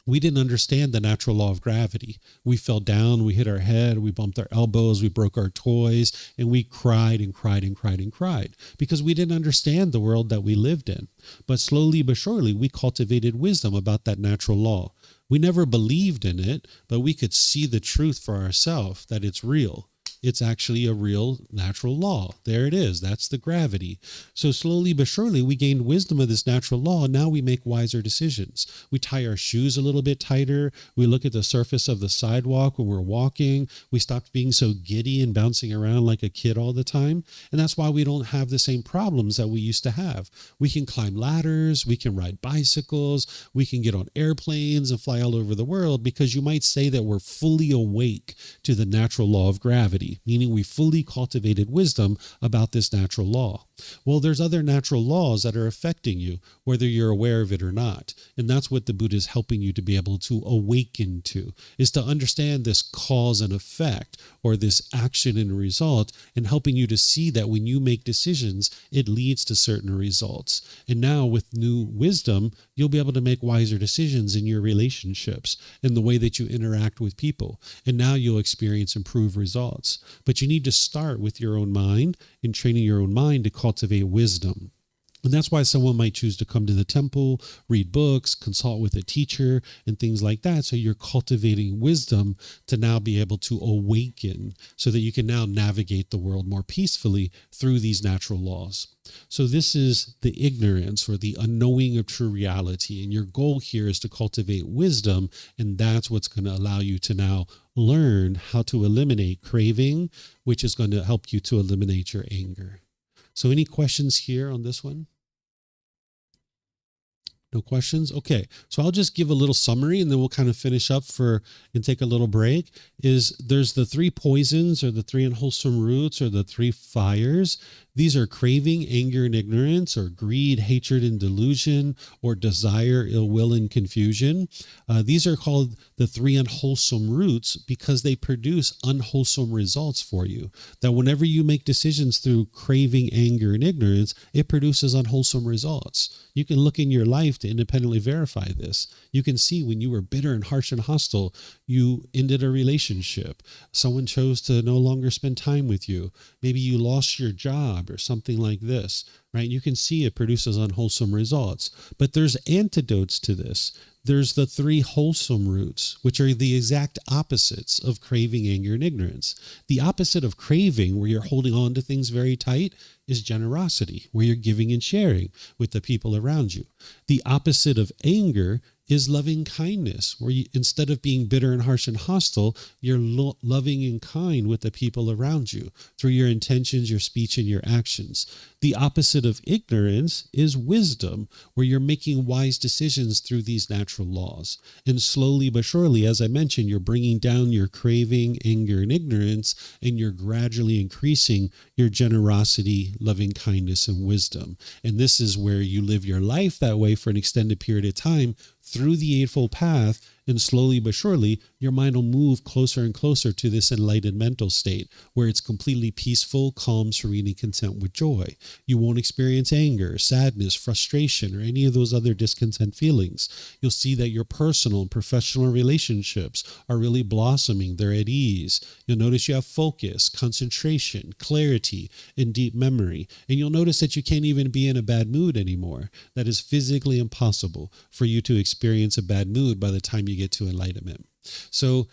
we didn't understand the natural law of gravity. We fell down, we hit our head, we bumped our elbows, we broke our toys, and we cried and cried and cried and cried because we didn't understand the world that we lived in. But slowly but surely, we cultivated wisdom about that natural law. We never believed in it, but we could see the truth for ourselves, that it's real. It's actually a real natural law. There it is. That's the gravity. So slowly but surely, we gained wisdom of this natural law. And now we make wiser decisions. We tie our shoes a little bit tighter. We look at the surface of the sidewalk when we're walking. We stopped being so giddy and bouncing around like a kid all the time. And that's why we don't have the same problems that we used to have. We can climb ladders. We can ride bicycles. We can get on airplanes and fly all over the world because you might say that we're fully awake to the natural law of gravity, meaning we fully cultivated wisdom about this natural law. Well, there's other natural laws that are affecting you, whether you're aware of it or not. And that's what the Buddha is helping you to be able to awaken to, is to understand this cause and effect, or this action and result, and helping you to see that when you make decisions, it leads to certain results. And now with new wisdom, you'll be able to make wiser decisions in your relationships, in the way that you interact with people. And now you'll experience improved results. But you need to start with your own mind and training your own mind to cultivate wisdom. And that's why someone might choose to come to the temple, read books, consult with a teacher, and things like that. So you're cultivating wisdom to now be able to awaken so that you can now navigate the world more peacefully through these natural laws. So this is the ignorance or the unknowing of true reality. And your goal here is to cultivate wisdom. And that's what's going to allow you to now learn how to eliminate craving, which is going to help you to eliminate your anger. So any questions here on this one? No questions? Okay. So I'll just give a little summary and then we'll kind of finish up and take a little break. There's the 3 poisons or the 3 unwholesome roots or the 3 fires. These are craving, anger, and ignorance, or greed, hatred, and delusion, or desire, ill will, and confusion. These are called the 3 unwholesome roots because they produce unwholesome results for you. That whenever you make decisions through craving, anger, and ignorance, it produces unwholesome results. You can look in your life to independently verify this. You can see when you were bitter and harsh and hostile, you ended a relationship. Someone chose to no longer spend time with you. Maybe you lost your job or something like this, right? You can see it produces unwholesome results. But there's antidotes to this. There's the 3 wholesome roots, which are the exact opposites of craving, anger, and ignorance. The opposite of craving, where you're holding on to things very tight, is generosity, where you're giving and sharing with the people around you. The opposite of anger is loving kindness, where you, instead of being bitter and harsh and hostile, you're loving and kind with the people around you through your intentions, your speech, and your actions. The opposite of ignorance is wisdom, where you're making wise decisions through these natural laws. And slowly but surely, as I mentioned, you're bringing down your craving, anger, and ignorance, and you're gradually increasing your generosity, loving kindness, and wisdom. And this is where you live your life that way for an extended period of time through the Eightfold Path And slowly but surely, your mind will move closer and closer to this enlightened mental state where it's completely peaceful, calm, serene, and content with joy. You won't experience anger, sadness, frustration, or any of those other discontent feelings. You'll see that your personal and professional relationships are really blossoming. They're at ease. You'll notice you have focus, concentration, clarity, and deep memory. And you'll notice that you can't even be in a bad mood anymore. That is physically impossible for you to experience a bad mood by the time you get to enlightenment. So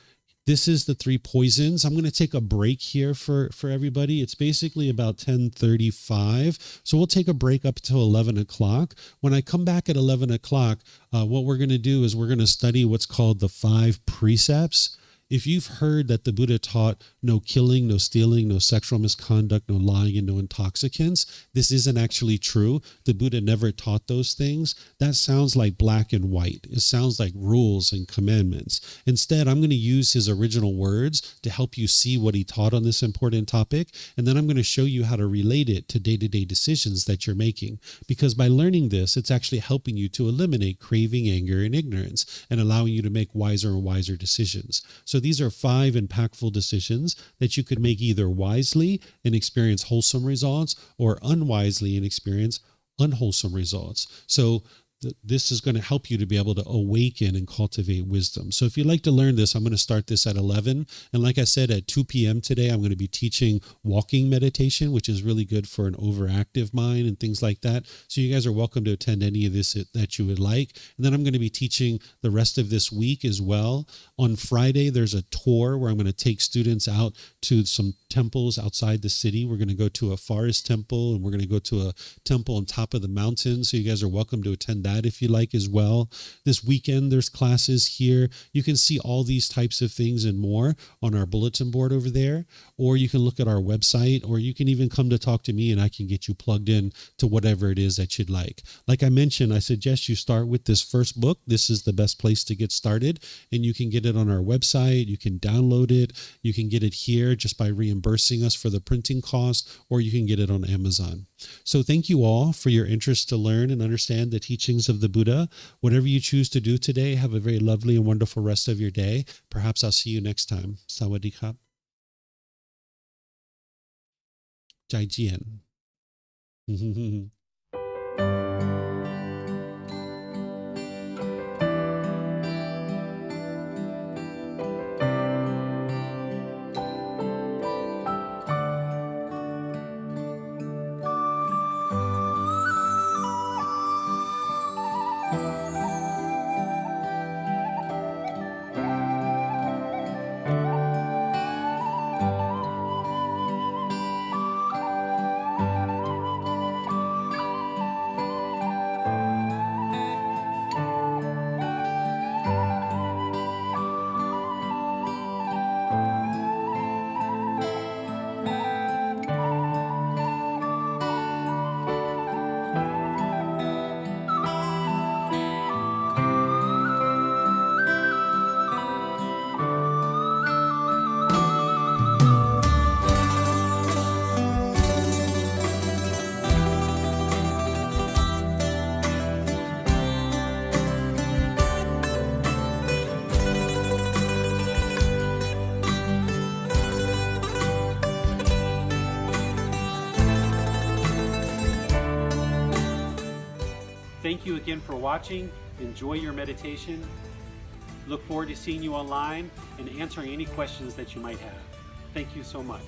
this is the 3 poisons. I'm going to take a break here for everybody. It's basically about 10:35. So we'll take a break up until 11 o'clock. When I come back at 11 o'clock, what we're going to do is we're going to study what's called the 5 precepts. If you've heard that the Buddha taught no killing, no stealing, no sexual misconduct, no lying, and no intoxicants, this isn't actually true. The Buddha never taught those things. That sounds like black and white. It sounds like rules and commandments. Instead, I'm going to use his original words to help you see what he taught on this important topic. And then I'm going to show you how to relate it to day-to-day decisions that you're making. Because by learning this, it's actually helping you to eliminate craving, anger, and ignorance, and allowing you to make wiser and wiser decisions. So these are 5 impactful decisions that you could make either wisely and experience wholesome results, or unwisely and experience unwholesome results. So this is going to help you to be able to awaken and cultivate wisdom. So if you'd like to learn this, I'm going to start this at 11. And like I said, at 2 p.m. today, I'm going to be teaching walking meditation, which is really good for an overactive mind and things like that. So you guys are welcome to attend any of this that you would like. And then I'm going to be teaching the rest of this week as well. On Friday, there's a tour where I'm going to take students out to some temples outside the city. We're going to go to a forest temple, and we're going to go to a temple on top of the mountain. So you guys are welcome to attend that if you like as well. This weekend, there's classes here. You can see all these types of things and more on our bulletin board over there, or you can look at our website, or you can even come to talk to me and I can get you plugged in to whatever it is that you'd like. Like I mentioned, I suggest you start with this first book. This is the best place to get started, and you can get it on our website. You can download it. You can get it here just by reimbursing us for the printing cost, or you can get it on Amazon. So thank you all for your interest to learn and understand the teachings of the Buddha. Whatever you choose to do today, have a very lovely and wonderful rest of your day. Perhaps I'll see you next time. Sawadee krap. Jai Jian. Thank you again for watching. Enjoy your meditation. Look forward to seeing you online and answering any questions that you might have. Thank you so much.